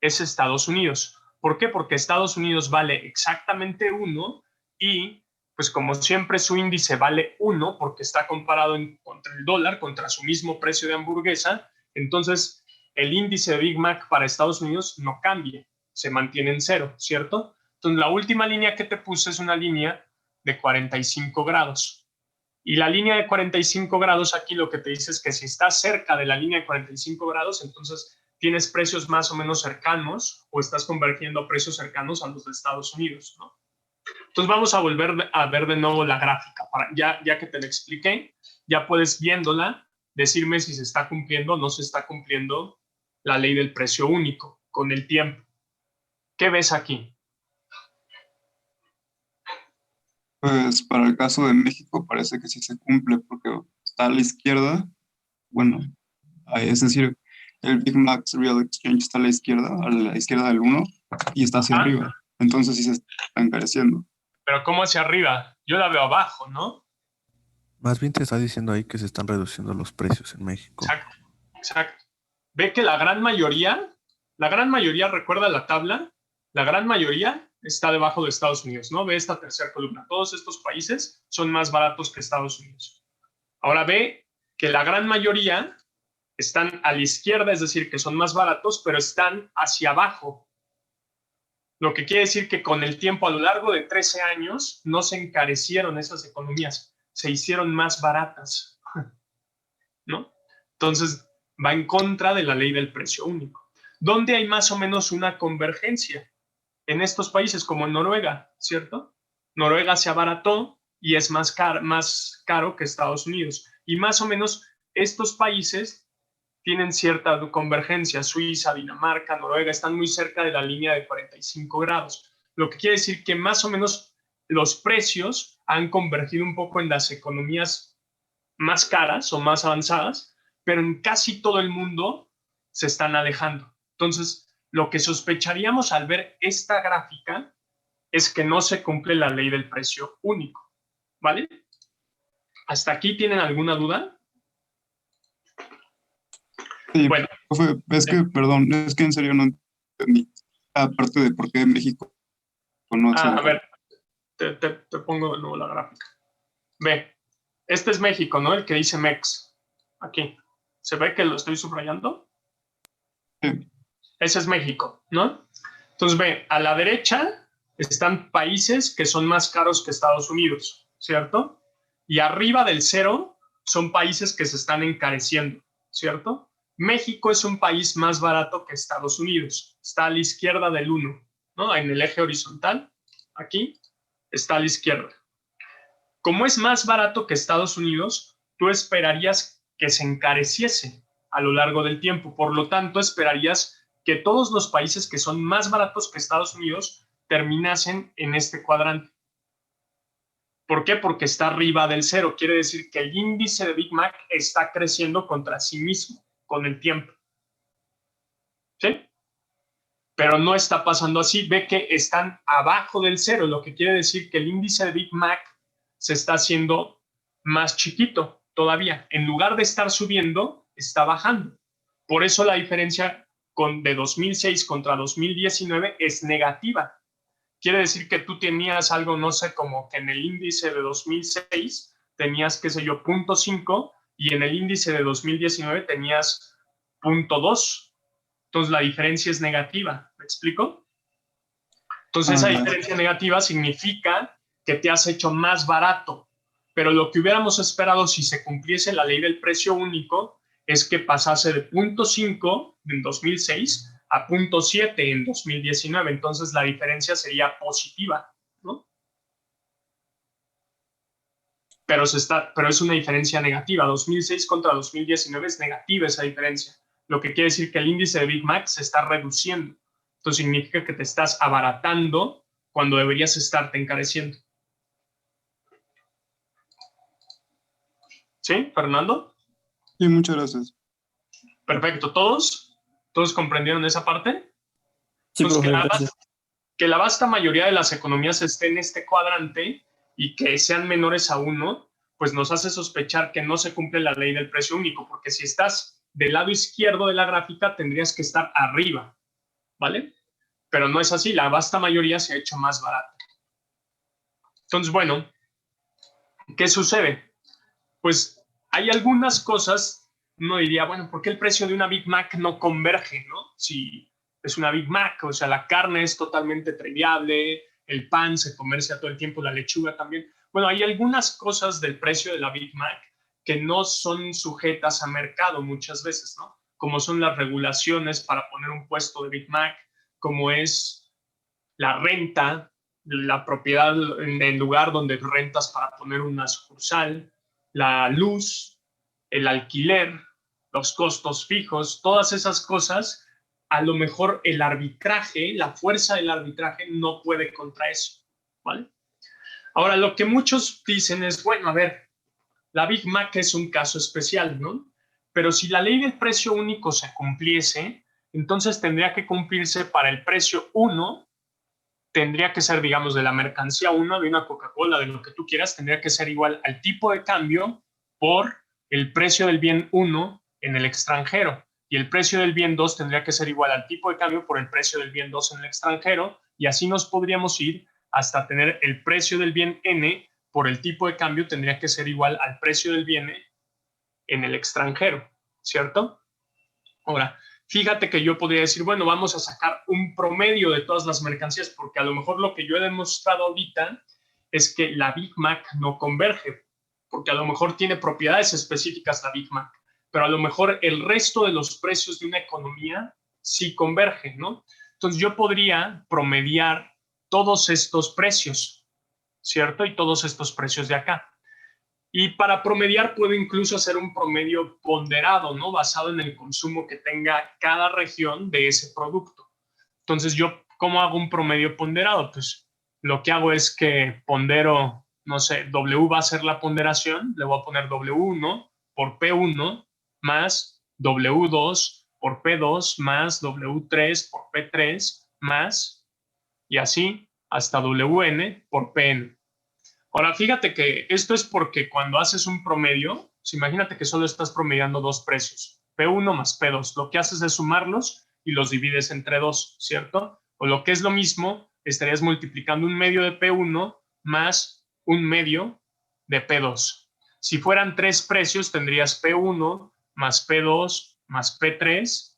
es Estados Unidos. ¿Por qué? Porque Estados Unidos vale exactamente 1 y, pues como siempre, su índice vale 1 porque está comparado contra el dólar, contra su mismo precio de hamburguesa. Entonces, el índice de Big Mac para Estados Unidos no cambia, se mantiene en 0, ¿cierto? Entonces, la última línea que te puse es una línea de 45 grados. Y la línea de 45 grados aquí lo que te dice es que si estás cerca de la línea de 45 grados, entonces tienes precios más o menos cercanos o estás convergiendo a precios cercanos a los de Estados Unidos, ¿no? Entonces vamos a volver a ver de nuevo la gráfica. Ya que te la expliqué, ya puedes viéndola decirme si se está cumpliendo o no se está cumpliendo la ley del precio único con el tiempo. ¿Qué ves aquí? Pues para el caso de México parece que sí se cumple porque está a la izquierda, bueno, es decir, el Big Mac Real Exchange está a la izquierda del 1 y está hacia arriba, entonces sí se está encareciendo. Pero ¿cómo hacia arriba? Yo la veo abajo, ¿no? Más bien te está diciendo ahí que se están reduciendo los precios en México. Exacto, exacto. Ve que la gran mayoría, recuerda la tabla, la gran mayoría está debajo de Estados Unidos, ¿no? Ve esta tercera columna. Todos estos países son más baratos que Estados Unidos. Ahora ve que la gran mayoría están a la izquierda, es decir, que son más baratos, pero están hacia abajo. Lo que quiere decir que con el tiempo, a lo largo de 13 años, no se encarecieron esas economías, se hicieron más baratas, ¿no? Entonces, va en contra de la ley del precio único. ¿Dónde hay más o menos una convergencia? en estos países como en Noruega, ¿cierto? Noruega se abarató y es más caro que Estados Unidos. Y más o menos estos países tienen cierta convergencia. Suiza, Dinamarca, Noruega están muy cerca de la línea de 45 grados. Lo que quiere decir que más o menos los precios han convergido un poco en las economías más caras o más avanzadas, pero en casi todo el mundo se están alejando. Entonces, lo que sospecharíamos al ver esta gráfica es que no se cumple la ley del precio único, ¿vale? ¿Hasta aquí tienen alguna duda? Sí, Bueno, profe, es que, perdón, es que en serio no entendí. Aparte de por qué México no accede. a ver, te pongo de nuevo la gráfica. Ve, este es México, ¿no? El que dice MEX. Aquí. ¿Se ve que lo estoy subrayando? Sí. Ese es México, ¿no? Entonces, ve, a la derecha están países que son más caros que Estados Unidos, ¿cierto? Y arriba del cero son países que se están encareciendo, ¿cierto? México es un país más barato que Estados Unidos. Está a la izquierda del 1, ¿no? En el eje horizontal, aquí, está a la izquierda. Como es más barato que Estados Unidos, tú esperarías que se encareciese a lo largo del tiempo. Por lo tanto, esperarías que todos los países que son más baratos que Estados Unidos terminasen en este cuadrante. ¿Por qué? Porque está arriba del cero. Quiere decir que el índice de Big Mac está creciendo contra sí mismo con el tiempo. ¿Sí? Pero no está pasando así. Ve que están abajo del cero, lo que quiere decir que el índice de Big Mac se está haciendo más chiquito todavía. En lugar de estar subiendo, está bajando. Por eso la diferencia de 2006 contra 2019 es negativa. Quiere decir que tú tenías algo, no sé, como que en el índice de 2006 tenías, qué sé yo, 0.5 y en el índice de 2019 tenías 0.2. Entonces la diferencia es negativa. ¿Me explico? Entonces esa diferencia negativa significa que te has hecho más barato. Pero lo que hubiéramos esperado si se cumpliese la ley del precio único es que pasase de 0.5 en 2006 a 0.7 en 2019. Entonces la diferencia sería positiva, ¿no? Pero es una diferencia negativa. 2006 contra 2019 es negativa esa diferencia. Lo que quiere decir que el índice de Big Mac se está reduciendo. Esto significa que te estás abaratando cuando deberías estarte encareciendo. ¿Sí, Fernando? Sí, muchas gracias. Perfecto. ¿Todos comprendieron esa parte? Sí, Entonces, profe, que la vasta mayoría de las economías esté en este cuadrante y que sean menores a 1, pues nos hace sospechar que no se cumple la ley del precio único, porque si estás del lado izquierdo de la gráfica tendrías que estar arriba, ¿vale? Pero no es así, la vasta mayoría se ha hecho más barata. Entonces, bueno, ¿qué sucede? Pues hay algunas cosas, uno diría, bueno, ¿por qué el precio de una Big Mac no converge, no? Si es una Big Mac, o sea, la carne es totalmente triviable, el pan se comercia todo el tiempo, la lechuga también. Bueno, hay algunas cosas del precio de la Big Mac que no son sujetas a mercado muchas veces, ¿no? Como son las regulaciones para poner un puesto de Big Mac, como es la renta, la propiedad en el lugar donde rentas para poner una sucursal, la luz, el alquiler, los costos fijos, todas esas cosas, a lo mejor el arbitraje, la fuerza del arbitraje no puede contra eso, ¿vale? Ahora, lo que muchos dicen es, bueno, a ver, la Big Mac es un caso especial, ¿no? Pero si la ley del precio único se cumpliese, entonces tendría que cumplirse para el precio 1, tendría que ser, digamos, de la mercancía 1, de una Coca-Cola, de lo que tú quieras, tendría que ser igual al tipo de cambio por el precio del bien 1 en el extranjero. Y el precio del bien 2 tendría que ser igual al tipo de cambio por el precio del bien 2 en el extranjero. Y así nos podríamos ir hasta tener el precio del bien N por el tipo de cambio tendría que ser igual al precio del bien en el extranjero, ¿cierto? Ahora, fíjate que yo podría decir, bueno, vamos a sacar un promedio de todas las mercancías, porque a lo mejor lo que yo he demostrado ahorita es que la Big Mac no converge, porque a lo mejor tiene propiedades específicas la Big Mac, pero a lo mejor el resto de los precios de una economía sí converge, ¿no? Entonces yo podría promediar todos estos precios, ¿cierto? Y todos estos precios de acá. Y para promediar puedo incluso hacer un promedio ponderado, ¿no? Basado en el consumo que tenga cada región de ese producto. Entonces yo, ¿cómo hago un promedio ponderado? Pues lo que hago es que pondero, no sé, W va a ser la ponderación, le voy a poner W1 por P1 más W2 por P2 más W3 por P3 más, y así hasta WN por PN. Ahora, fíjate que esto es porque cuando haces un promedio, pues imagínate que solo estás promediando dos precios, P1 más P2. Lo que haces es sumarlos y los divides entre dos, ¿cierto? O lo que es lo mismo, estarías multiplicando un medio de P1 más un medio de P2. Si fueran tres precios, tendrías P1 más P2 más P3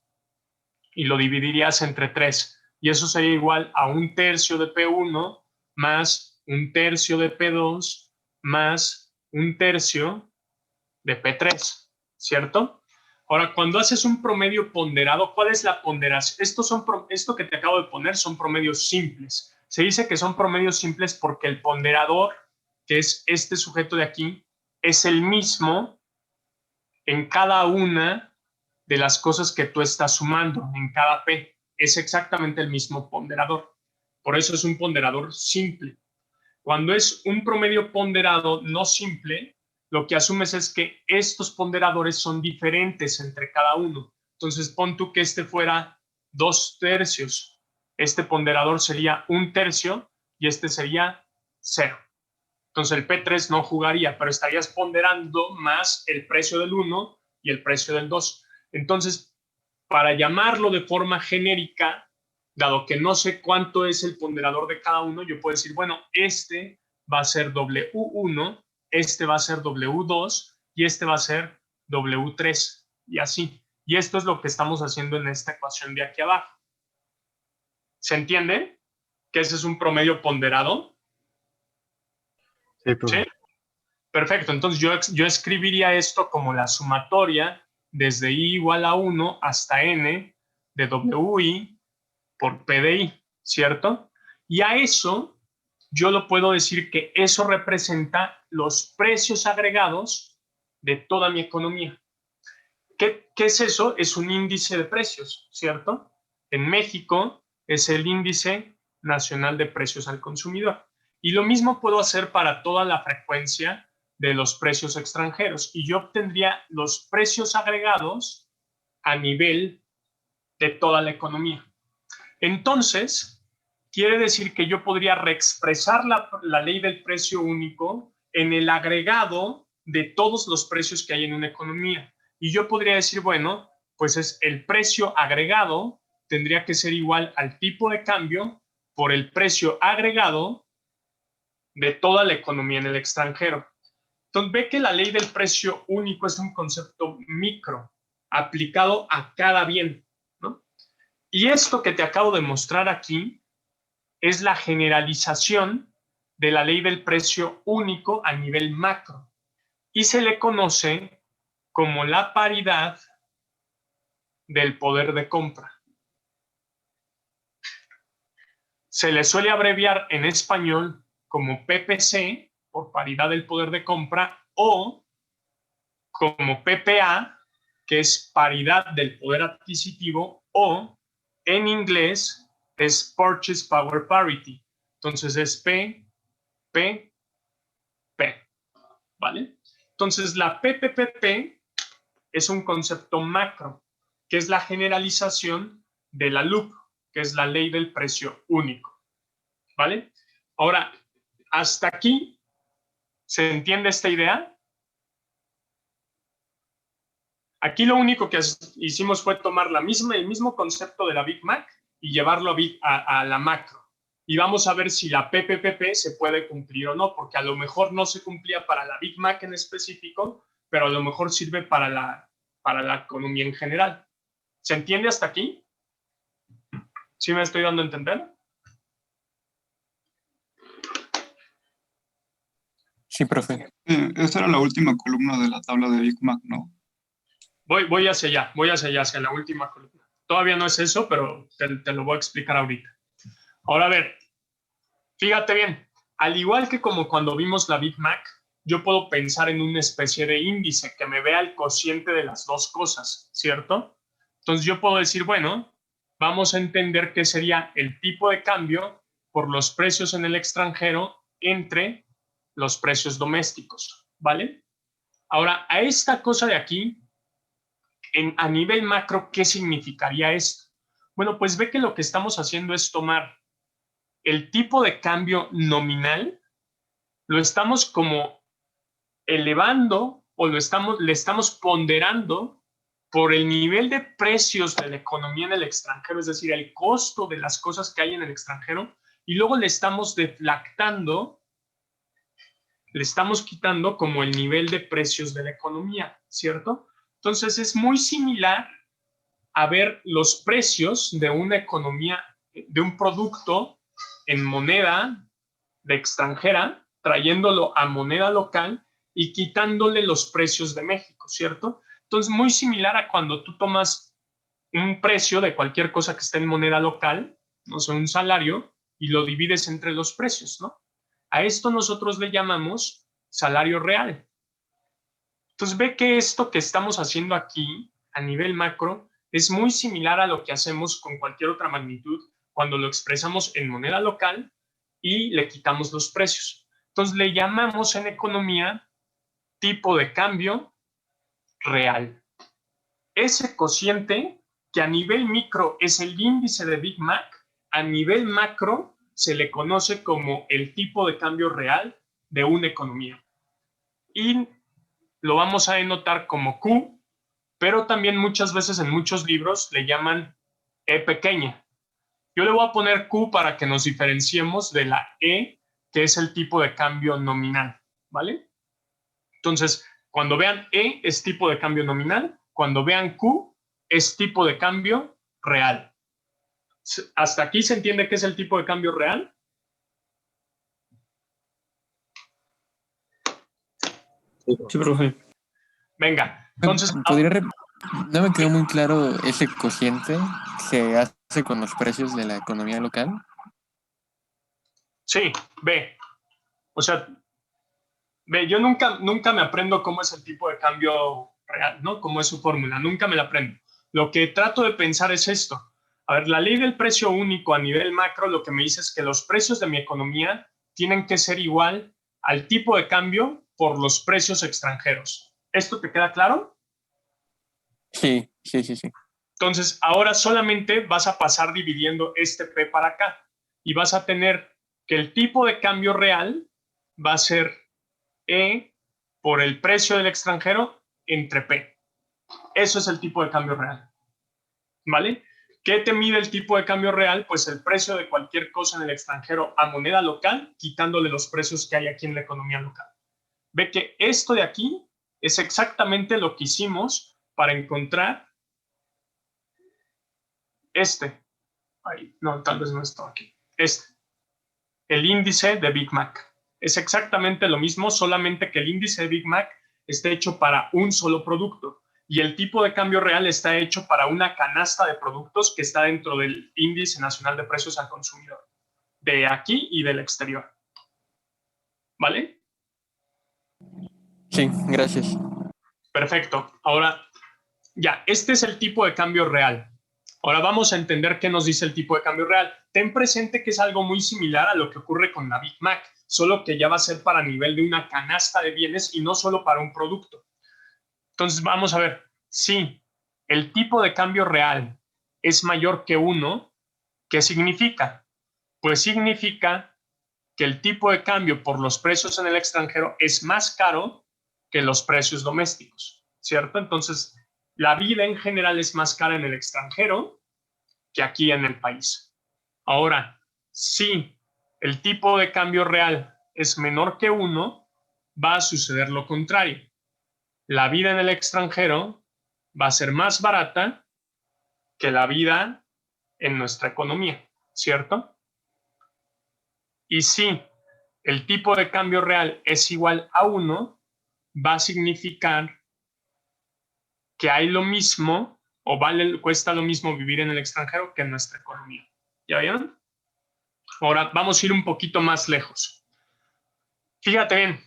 y lo dividirías entre 3. Y eso sería igual a un tercio de P1 más un tercio de P2 más un tercio de P3, ¿cierto? Ahora, cuando haces un promedio ponderado, ¿cuál es la ponderación? Esto que te acabo de poner son promedios simples. Se dice que son promedios simples porque el ponderador, que es este sujeto de aquí, es el mismo en cada una de las cosas que tú estás sumando, en cada P. Es exactamente el mismo ponderador. Por eso es un ponderador simple. Cuando es un promedio ponderado no simple, lo que asumes es que estos ponderadores son diferentes entre cada uno. Entonces, pon tú que este fuera 2 tercios. Este ponderador sería 1 tercio y este sería 0. Entonces, el P3 no jugaría, pero estarías ponderando más el precio del 1 y el precio del 2. Entonces, para llamarlo de forma genérica, dado que no sé cuánto es el ponderador de cada uno, yo puedo decir, bueno, este va a ser W1, este va a ser W2 y este va a ser W3 y así. Y esto es lo que estamos haciendo en esta ecuación de aquí abajo. ¿Se entiende? Que ese es un promedio ponderado. Sí, profe. ¿Sí? Perfecto. Entonces yo escribiría esto como la sumatoria desde I igual a 1 hasta N de WI por PDI, ¿cierto? Y a eso yo lo puedo decir que eso representa los precios agregados de toda mi economía. ¿Qué es eso? Es un índice de precios, ¿cierto? En México es el índice nacional de precios al consumidor. Y lo mismo puedo hacer para toda la frecuencia de los precios extranjeros. Y yo obtendría los precios agregados a nivel de toda la economía. Entonces, quiere decir que yo podría reexpresar la ley del precio único en el agregado de todos los precios que hay en una economía. Y yo podría decir, bueno, pues es el precio agregado tendría que ser igual al tipo de cambio por el precio agregado de toda la economía en el extranjero. Entonces, ve que la ley del precio único es un concepto micro aplicado a cada bien, ¿no? Y esto que te acabo de mostrar aquí es la generalización de la ley del precio único a nivel macro y se le conoce como la paridad del poder de compra. Se le suele abreviar en español como PPC, por paridad del poder de compra, o como PPA, que es paridad del poder adquisitivo, o en inglés es Purchase Power Parity. Entonces es P, P, P, ¿vale? Entonces la PPPP es un concepto macro, que es la generalización de la LUP, que es la ley del precio único, ¿vale? Ahora, hasta aquí, ¿se entiende esta idea? Aquí lo único que hicimos fue tomar el mismo concepto de la Big Mac y llevarlo a la macro. Y vamos a ver si la PPPP se puede cumplir o no, porque a lo mejor no se cumplía para la Big Mac en específico, pero a lo mejor sirve para la economía en general. ¿Se entiende hasta aquí? ¿Sí me estoy dando a entender? Sí, profe. Esta era la última columna de la tabla de Big Mac, ¿no? Voy hacia allá, hacia la última columna. todavía no es eso, pero te lo voy a explicar ahorita. Ahora, a ver, fíjate bien, al igual que como cuando vimos la Big Mac, yo puedo pensar en una especie de índice que me vea el cociente de las dos cosas, ¿cierto? Entonces yo puedo decir, bueno, vamos a entender qué sería el tipo de cambio por los precios en el extranjero entre los precios domésticos, ¿vale? Ahora, a esta cosa de aquí, a nivel macro, ¿qué significaría esto? Bueno, pues ve que lo que estamos haciendo es tomar el tipo de cambio nominal, lo estamos como elevando o le estamos ponderando por el nivel de precios de la economía en el extranjero, es decir, el costo de las cosas que hay en el extranjero, y luego le estamos deflactando, le estamos quitando como el nivel de precios de la economía, ¿cierto? Entonces es muy similar a ver los precios de una economía, de un producto en moneda de extranjera, trayéndolo a moneda local y quitándole los precios de México, ¿cierto? Entonces, muy similar a cuando tú tomas un precio de cualquier cosa que esté en moneda local, no sé, un salario, y lo divides entre los precios, ¿no? A esto nosotros le llamamos salario real. Entonces, ve que esto que estamos haciendo aquí a nivel macro es muy similar a lo que hacemos con cualquier otra magnitud cuando lo expresamos en moneda local y le quitamos los precios. Entonces, le llamamos en economía tipo de cambio real. Ese cociente, que a nivel micro es el índice de Big Mac, a nivel macro se le conoce como el tipo de cambio real de una economía. Y lo vamos a denotar como Q, pero también muchas veces en muchos libros le llaman E pequeña. Yo le voy a poner Q para que nos diferenciemos de la E, que es el tipo de cambio nominal, ¿vale? Entonces, cuando vean E es tipo de cambio nominal, cuando vean Q es tipo de cambio real. ¿Hasta aquí se entiende qué es el tipo de cambio real? Sí, profe. Venga, entonces... No me quedó muy claro ese cociente. ¿Se hace con los precios de la economía local? Sí, ve. O sea, ve, yo nunca me aprendo cómo es el tipo de cambio real, ¿no? Cómo es su fórmula, nunca me la aprendo. Lo que trato de pensar es esto. A ver, la ley del precio único a nivel macro lo que me dice es que los precios de mi economía tienen que ser igual al tipo de cambio por los precios extranjeros. ¿Esto te queda claro? Sí. Entonces, ahora solamente vas a pasar dividiendo este P para acá y vas a tener que el tipo de cambio real va a ser E por el precio del extranjero entre P. Eso es el tipo de cambio real. ¿Vale? ¿Qué te mide el tipo de cambio real? Pues el precio de cualquier cosa en el extranjero a moneda local, quitándole los precios que hay aquí en la economía local. Ve que esto de aquí es exactamente lo que hicimos para encontrar no, tal vez no está aquí. El índice de Big Mac. Es exactamente lo mismo, solamente que el índice de Big Mac está hecho para un solo producto y el tipo de cambio real está hecho para una canasta de productos que está dentro del índice nacional de precios al consumidor, de aquí y del exterior. ¿Vale? Sí, gracias. Perfecto. Ahora, ya, este es el tipo de cambio real. Ahora vamos a entender qué nos dice el tipo de cambio real. Ten presente que es algo muy similar a lo que ocurre con la Big Mac, solo que ya va a ser para nivel de una canasta de bienes y no solo para un producto. Entonces vamos a ver, si el tipo de cambio real es mayor que 1, ¿qué significa? Pues significa que el tipo de cambio por los precios en el extranjero es más caro que los precios domésticos, ¿cierto? Entonces, la vida en general es más cara en el extranjero que aquí en el país. Ahora, si el tipo de cambio real es menor que 1, va a suceder lo contrario. La vida en el extranjero va a ser más barata que la vida en nuestra economía, ¿cierto? Y si el tipo de cambio real es igual a 1, va a significar que hay lo mismo o cuesta lo mismo vivir en el extranjero que en nuestra economía. ¿Ya vieron? Ahora vamos a ir un poquito más lejos. Fíjate bien,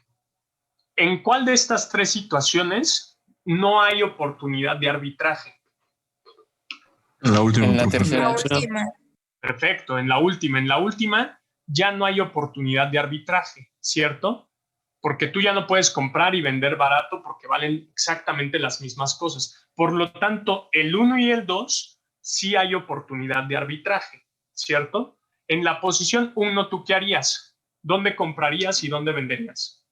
¿en cuál de estas tres situaciones no hay oportunidad de arbitraje? En la última. En la profe. tercera. La última. Perfecto, en la última. En la última ya no hay oportunidad de arbitraje, ¿cierto? Porque tú ya no puedes comprar y vender barato porque valen exactamente las mismas cosas. Por lo tanto, el 1 y el 2 sí hay oportunidad de arbitraje, ¿cierto? En la posición 1, ¿tú qué harías? ¿Dónde comprarías y dónde venderías?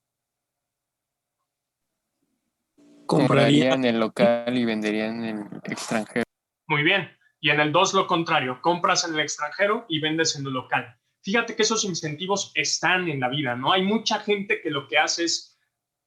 Compraría en el local y vendería en el extranjero. Muy bien. Y en el 2 lo contrario, compras en el extranjero y vendes en el local. Fíjate que esos incentivos están en la vida, ¿no? Hay mucha gente que lo que hace es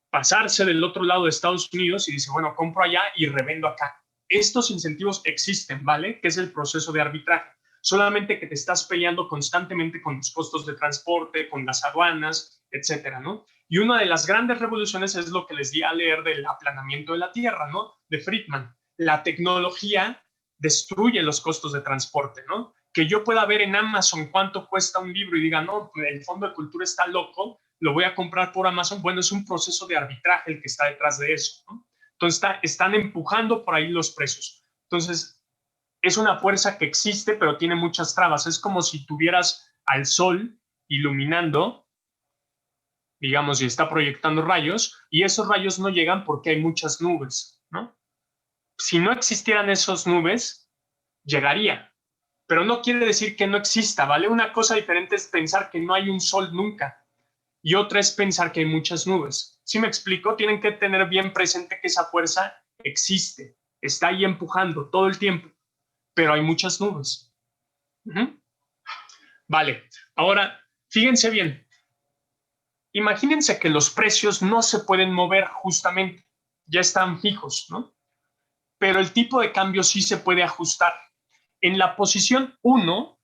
pasarse del otro lado de Estados Unidos y dice, bueno, compro allá y revendo acá. Estos incentivos existen, ¿vale? Que es el proceso de arbitraje. Solamente que te estás peleando constantemente con los costos de transporte, con las aduanas, etcétera, ¿no? Y una de las grandes revoluciones es lo que les di a leer del aplanamiento de la Tierra, ¿no? De Friedman. La tecnología destruye los costos de transporte, ¿no? Que yo pueda ver en Amazon cuánto cuesta un libro y diga, no, el Fondo de Cultura está loco, lo voy a comprar por Amazon. Bueno, es un proceso de arbitraje el que está detrás de eso, ¿no? Entonces están empujando por ahí los precios. Entonces, es una fuerza que existe, pero tiene muchas trabas. Es como si tuvieras al sol iluminando, digamos, y está proyectando rayos, y esos rayos no llegan porque hay muchas nubes, ¿no? Si no existieran esas nubes, llegaría. Pero no quiere decir que no exista, ¿vale? Una cosa diferente es pensar que no hay un sol nunca y otra es pensar que hay muchas nubes. ¿Sí me explico? Tienen que tener bien presente que esa fuerza existe, está ahí empujando todo el tiempo, pero hay muchas nubes. Vale, ahora fíjense bien. Imagínense que los precios no se pueden mover justamente, ya están fijos, ¿no? Pero el tipo de cambio sí se puede ajustar. En la posición 1,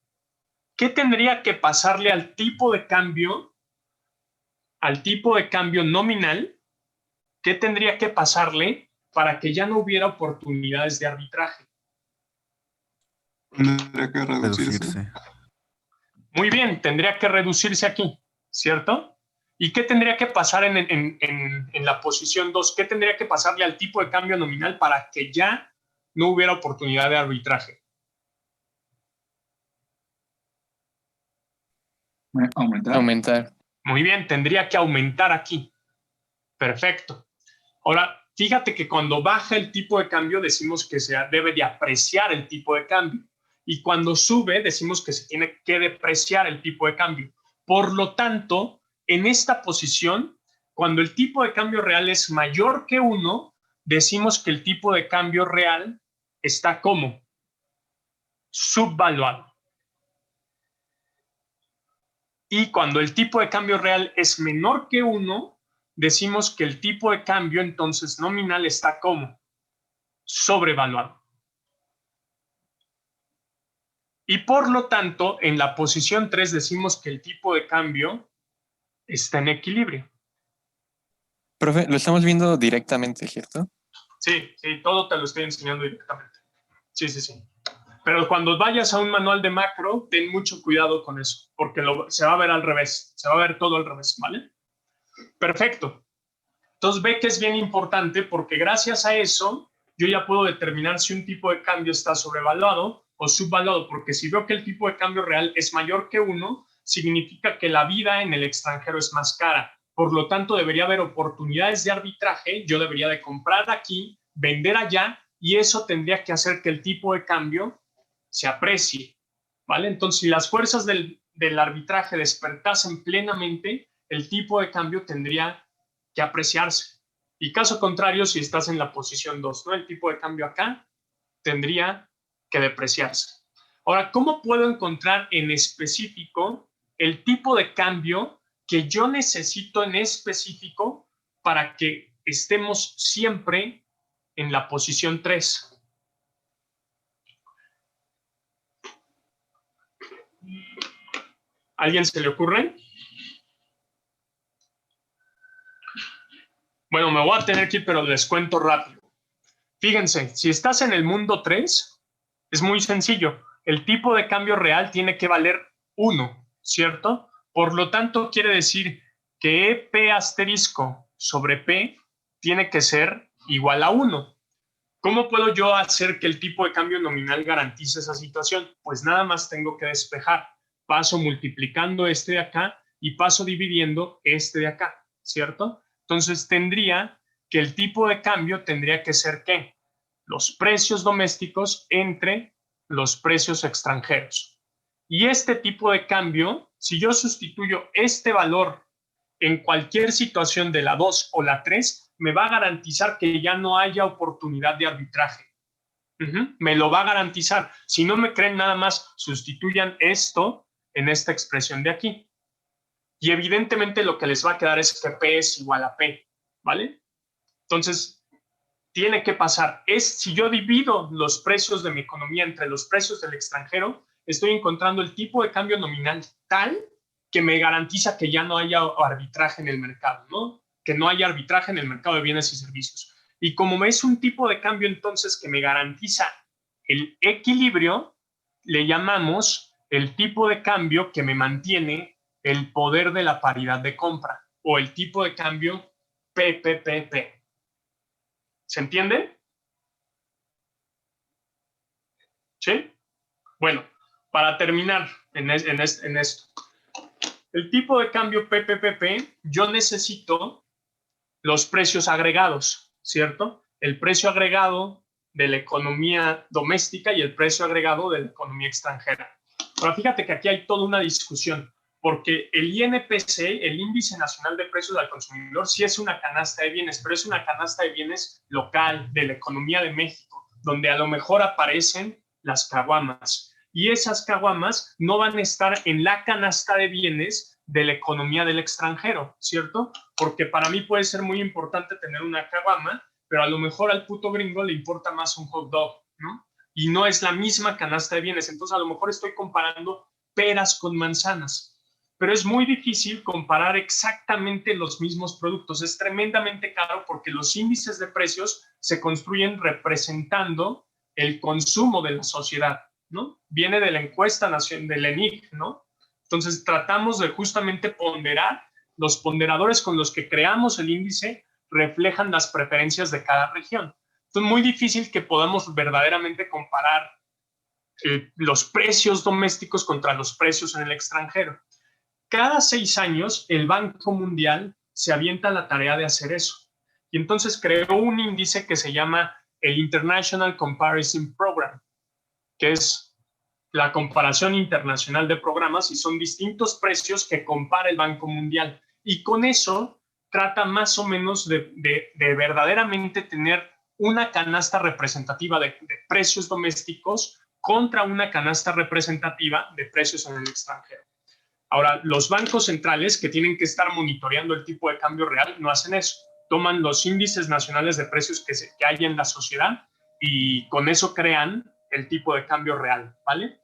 ¿qué tendría que pasarle al tipo de cambio nominal? ¿Qué tendría que pasarle para que ya no hubiera oportunidades de arbitraje? Tendría que reducirse. Reducirse. Muy bien, tendría que reducirse aquí, ¿cierto? ¿Y qué tendría que pasar en la posición 2? ¿Qué tendría que pasarle al tipo de cambio nominal para que ya no hubiera oportunidad de arbitraje? Aumentar. Muy bien, tendría que aumentar aquí. Perfecto. Ahora, fíjate que cuando baja el tipo de cambio decimos que se debe de apreciar el tipo de cambio. Y cuando sube decimos que se tiene que depreciar el tipo de cambio. Por lo tanto, en esta posición, cuando el tipo de cambio real es mayor que 1, decimos que el tipo de cambio real está como subvaluado. Y cuando el tipo de cambio real es menor que 1, decimos que el tipo de cambio entonces nominal está como sobrevaluado. Y por lo tanto, en la posición 3 decimos que el tipo de cambio está en equilibrio. Profe, lo estamos viendo directamente, ¿cierto? Sí, todo te lo estoy enseñando directamente. Sí. Pero cuando vayas a un manual de macro, ten mucho cuidado con eso, porque se va a ver al revés, se va a ver todo al revés, ¿vale? Perfecto. Entonces ve que es bien importante porque gracias a eso yo ya puedo determinar si un tipo de cambio está sobrevaluado o subvaluado, porque si veo que el tipo de cambio real es mayor que 1, significa que la vida en el extranjero es más cara. Por lo tanto, debería haber oportunidades de arbitraje, yo debería de comprar aquí, vender allá, y eso tendría que hacer que el tipo de cambio se aprecie, ¿vale? Entonces, si las fuerzas del arbitraje despertasen plenamente, el tipo de cambio tendría que apreciarse. Y caso contrario, si estás en la posición 2, ¿no? El tipo de cambio acá tendría que depreciarse. Ahora, ¿cómo puedo encontrar en específico el tipo de cambio que yo necesito en específico para que estemos siempre en la posición 3? ¿Alguien se le ocurre? Bueno, me voy a tener que ir, pero les cuento rápido. Fíjense, si estás en el mundo 3, es muy sencillo. El tipo de cambio real tiene que valer 1, ¿cierto? Por lo tanto, quiere decir que P asterisco sobre P tiene que ser igual a 1. ¿Cómo puedo yo hacer que el tipo de cambio nominal garantice esa situación? Pues nada más tengo que despejar. Paso multiplicando este de acá y paso dividiendo este de acá, ¿cierto? Entonces tendría que el tipo de cambio tendría que ser ¿qué? Los precios domésticos entre los precios extranjeros. Y este tipo de cambio, si yo sustituyo este valor en cualquier situación de la 2 o la 3, me va a garantizar que ya no haya oportunidad de arbitraje. Me lo va a garantizar. Si no me creen, nada más sustituyan esto en esta expresión de aquí. Y evidentemente lo que les va a quedar es que P es igual a P, ¿vale? Entonces, tiene que pasar. Si yo divido los precios de mi economía entre los precios del extranjero, estoy encontrando el tipo de cambio nominal tal que me garantiza que ya no haya arbitraje en el mercado, ¿no? Que no haya arbitraje en el mercado de bienes y servicios. Y como es un tipo de cambio entonces que me garantiza el equilibrio, le llamamos el tipo de cambio que me mantiene el poder de la paridad de compra o el tipo de cambio PPPP. ¿Se entiende? ¿Sí? Bueno, para terminar en esto. El tipo de cambio PPPP, yo necesito los precios agregados, ¿cierto? El precio agregado de la economía doméstica y el precio agregado de la economía extranjera. Ahora, fíjate que aquí hay toda una discusión, porque el INPC, el Índice Nacional de Precios al Consumidor, sí es una canasta de bienes, pero es una canasta de bienes local, de la economía de México, donde a lo mejor aparecen las caguamas. Y esas caguamas no van a estar en la canasta de bienes de la economía del extranjero, ¿cierto? Porque para mí puede ser muy importante tener una caguama, pero a lo mejor al puto gringo le importa más un hot dog, ¿no? Y no es la misma canasta de bienes. Entonces a lo mejor estoy comparando peras con manzanas, pero es muy difícil comparar exactamente los mismos productos. Es tremendamente caro porque los índices de precios se construyen representando el consumo de la sociedad, ¿no? Viene de la encuesta del ENIC, ¿no? Entonces tratamos de justamente ponderar. Los ponderadores con los que creamos el índice reflejan las preferencias de cada región. Entonces, muy difícil que podamos verdaderamente comparar los precios domésticos contra los precios en el extranjero. Cada 6 años, el Banco Mundial se avienta la tarea de hacer eso. Y entonces creó un índice que se llama el International Comparison Program, que es la comparación internacional de programas y son distintos precios que compara el Banco Mundial. Y con eso trata más o menos de verdaderamente tener una canasta representativa de precios domésticos contra una canasta representativa de precios en el extranjero. Ahora, los bancos centrales que tienen que estar monitoreando el tipo de cambio real no hacen eso. Toman los índices nacionales de precios que hay en la sociedad y con eso crean el tipo de cambio real, ¿vale?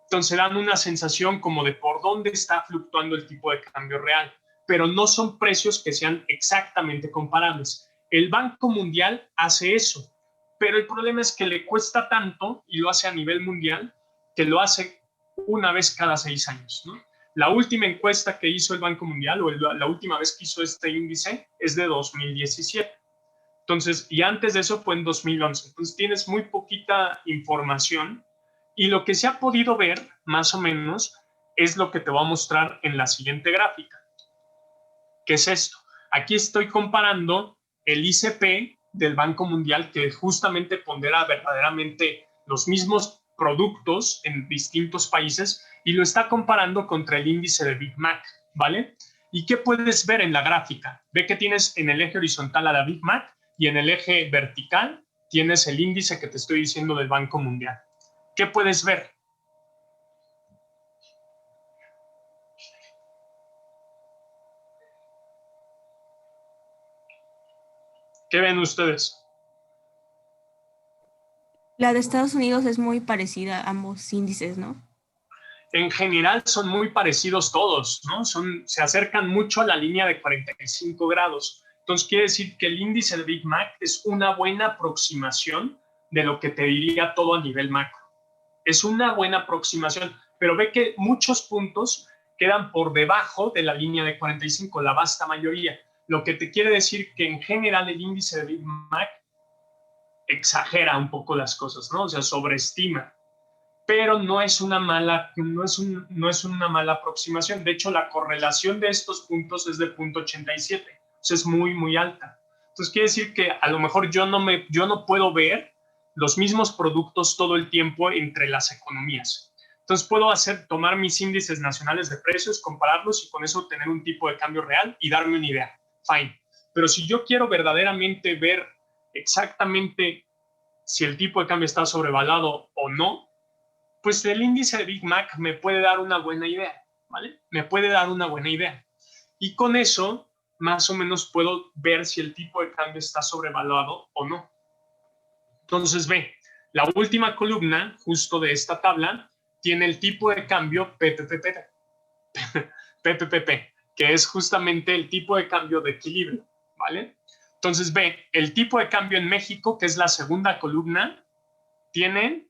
Entonces dan una sensación como de por dónde está fluctuando el tipo de cambio real, pero no son precios que sean exactamente comparables. El Banco Mundial hace eso, pero el problema es que le cuesta tanto y lo hace a nivel mundial que lo hace una vez cada 6 años, ¿no? La última encuesta que hizo el Banco Mundial o la última vez que hizo este índice es de 2017. Entonces, y antes de eso fue en 2011. Entonces tienes muy poquita información y lo que se ha podido ver, más o menos, es lo que te voy a mostrar en la siguiente gráfica. ¿Qué es esto? Aquí estoy comparando el ICP del Banco Mundial, que justamente pondera verdaderamente los mismos productos en distintos países y lo está comparando contra el índice de Big Mac, ¿vale? ¿Y qué puedes ver en la gráfica? Ve que tienes en el eje horizontal a la Big Mac y en el eje vertical tienes el índice que te estoy diciendo del Banco Mundial. ¿Qué puedes ver? ¿Qué ven ustedes? La de Estados Unidos es muy parecida a ambos índices, ¿no? En general son muy parecidos todos, ¿no? Se acercan mucho a la línea de 45 grados. Entonces quiere decir que el índice de Big Mac es una buena aproximación de lo que te diría todo a nivel macro. Es una buena aproximación, pero ve que muchos puntos quedan por debajo de la línea de 45, la vasta mayoría. Lo que te quiere decir que en general el índice de Big Mac exagera un poco las cosas, ¿no? O sea, sobreestima. Pero no es una mala aproximación. De hecho, la correlación de estos puntos es de 0.87. O sea, es muy, muy alta. Entonces, quiere decir que a lo mejor yo no puedo ver los mismos productos todo el tiempo entre las economías. Entonces, puedo tomar mis índices nacionales de precios, compararlos y con eso tener un tipo de cambio real y darme una idea. Fine. Pero si yo quiero verdaderamente ver exactamente si el tipo de cambio está sobrevaluado o no, pues el índice de Big Mac me puede dar una buena idea, ¿vale? Me puede dar una buena idea. Y con eso, más o menos puedo ver si el tipo de cambio está sobrevaluado o no. Entonces, ve, la última columna justo de esta tabla tiene el tipo de cambio PPPP, que es justamente el tipo de cambio de equilibrio, ¿vale? Entonces, ve, el tipo de cambio en México, que es la segunda columna, tiene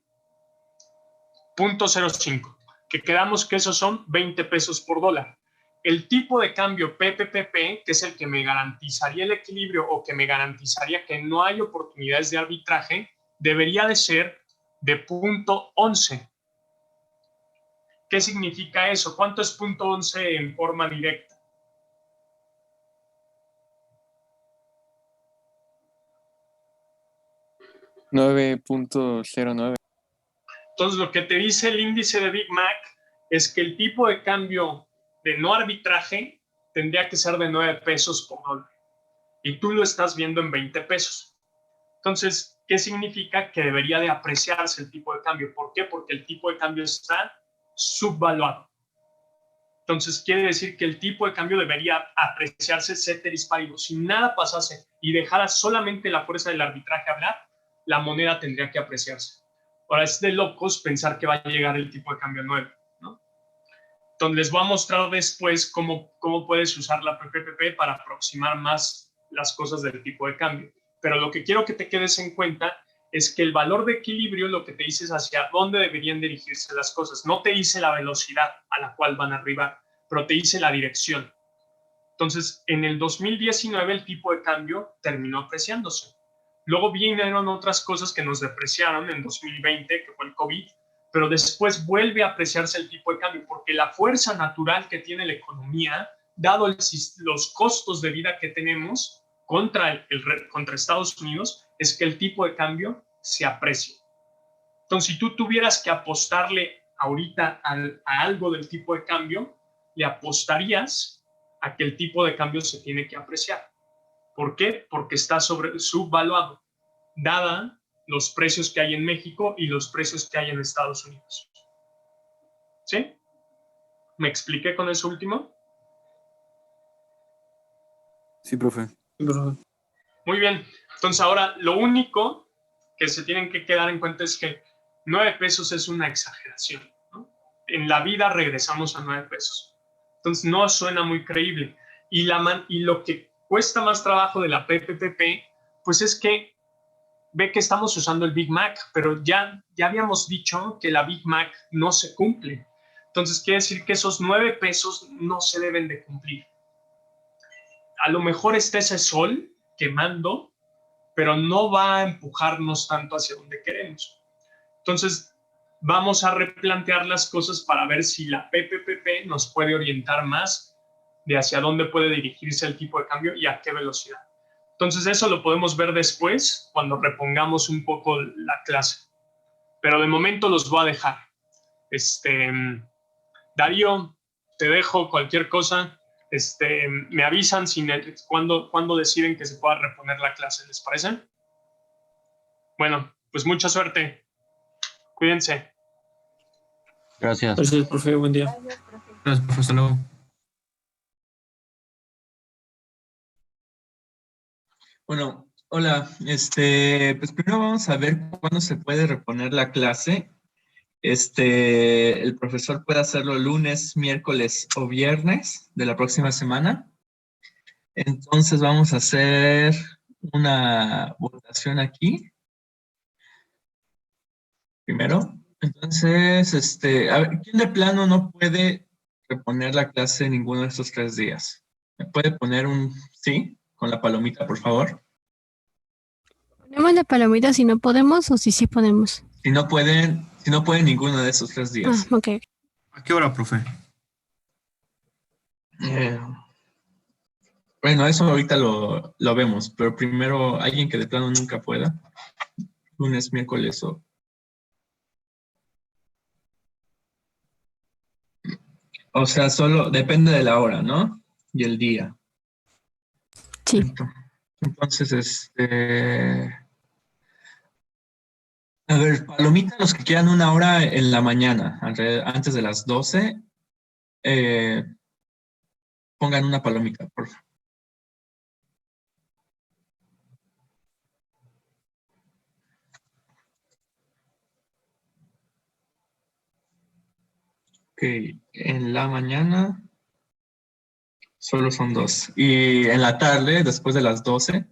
0.05, que quedamos que esos son 20 pesos por dólar. El tipo de cambio PPPP, que es el que me garantizaría el equilibrio o que me garantizaría que no hay oportunidades de arbitraje, debería de ser de 0.11. ¿Qué significa eso? ¿Cuánto es 0.11 en forma directa? $9.09. Entonces, lo que te dice el índice de Big Mac es que el tipo de cambio de no arbitraje tendría que ser de 9 pesos por dólar. Y tú lo estás viendo en 20 pesos. Entonces, ¿qué significa? Que debería de apreciarse el tipo de cambio. ¿Por qué? Porque el tipo de cambio está subvaluado. Entonces, quiere decir que el tipo de cambio debería apreciarse ceteris paribus. Si nada pasase y dejara solamente la fuerza del arbitraje hablar, la moneda tendría que apreciarse. Ahora, es de locos pensar que va a llegar el tipo de cambio 9, ¿no? Entonces, les voy a mostrar después cómo puedes usar la PPPP para aproximar más las cosas del tipo de cambio. Pero lo que quiero que te quedes en cuenta es que el valor de equilibrio lo que te dice es hacia dónde deberían dirigirse las cosas. No te dice la velocidad a la cual van a arribar, pero te dice la dirección. Entonces, en el 2019 el tipo de cambio terminó apreciándose. Luego vinieron otras cosas que nos depreciaron en 2020, que fue el COVID, pero después vuelve a apreciarse el tipo de cambio, porque la fuerza natural que tiene la economía, dado los costos de vida que tenemos contra Estados Unidos, es que el tipo de cambio se aprecie. Entonces, si tú tuvieras que apostarle ahorita a algo del tipo de cambio, le apostarías a que el tipo de cambio se tiene que apreciar. ¿Por qué? Porque está subvaluado, dada los precios que hay en México y los precios que hay en Estados Unidos. ¿Sí? ¿Me expliqué con eso último? Sí, profe. Muy bien. Entonces ahora lo único que se tienen que quedar en cuenta es que 9 pesos es una exageración, ¿no? En la vida regresamos a 9 pesos. Entonces no suena muy creíble. Y lo que cuesta más trabajo de la PPPP, pues es que ve que estamos usando el Big Mac, pero ya habíamos dicho que la Big Mac no se cumple. Entonces quiere decir que esos 9 pesos no se deben de cumplir. A lo mejor está ese sol quemando, pero no va a empujarnos tanto hacia donde queremos. Entonces vamos a replantear las cosas para ver si la PPPP nos puede orientar más de hacia dónde puede dirigirse el tipo de cambio y a qué velocidad. Entonces eso lo podemos ver después cuando repongamos un poco la clase. Pero de momento los voy a dejar. Darío, te dejo cualquier cosa. Me avisan cuando deciden que se pueda reponer la clase, ¿les parece? Bueno, pues mucha suerte. Cuídense. Gracias. Gracias, profe. Buen día. Gracias, profe. Hasta luego. Bueno, hola. Pues primero vamos a ver cuándo se puede reponer la clase. El profesor puede hacerlo lunes, miércoles o viernes de la próxima semana. Entonces vamos a hacer una votación aquí. Primero. Entonces, a ver, ¿quién de plano no puede reponer la clase ninguno de estos 3 días? ¿Me puede poner un sí con la palomita, por favor? ¿Ponemos la palomita si no podemos o si sí podemos? Si no pueden ninguno de esos 3 días. Ok. ¿A qué hora, profe? Bueno, eso ahorita lo vemos, pero primero alguien que de plano nunca pueda. Lunes, miércoles o sea, solo depende de la hora, ¿no? Y el día. Sí. Entonces, a ver, palomita, los que quieran una hora en la mañana, antes de las 12, pongan una palomita, por favor. Ok, en la mañana solo son 2. Y en la tarde, después de las 12,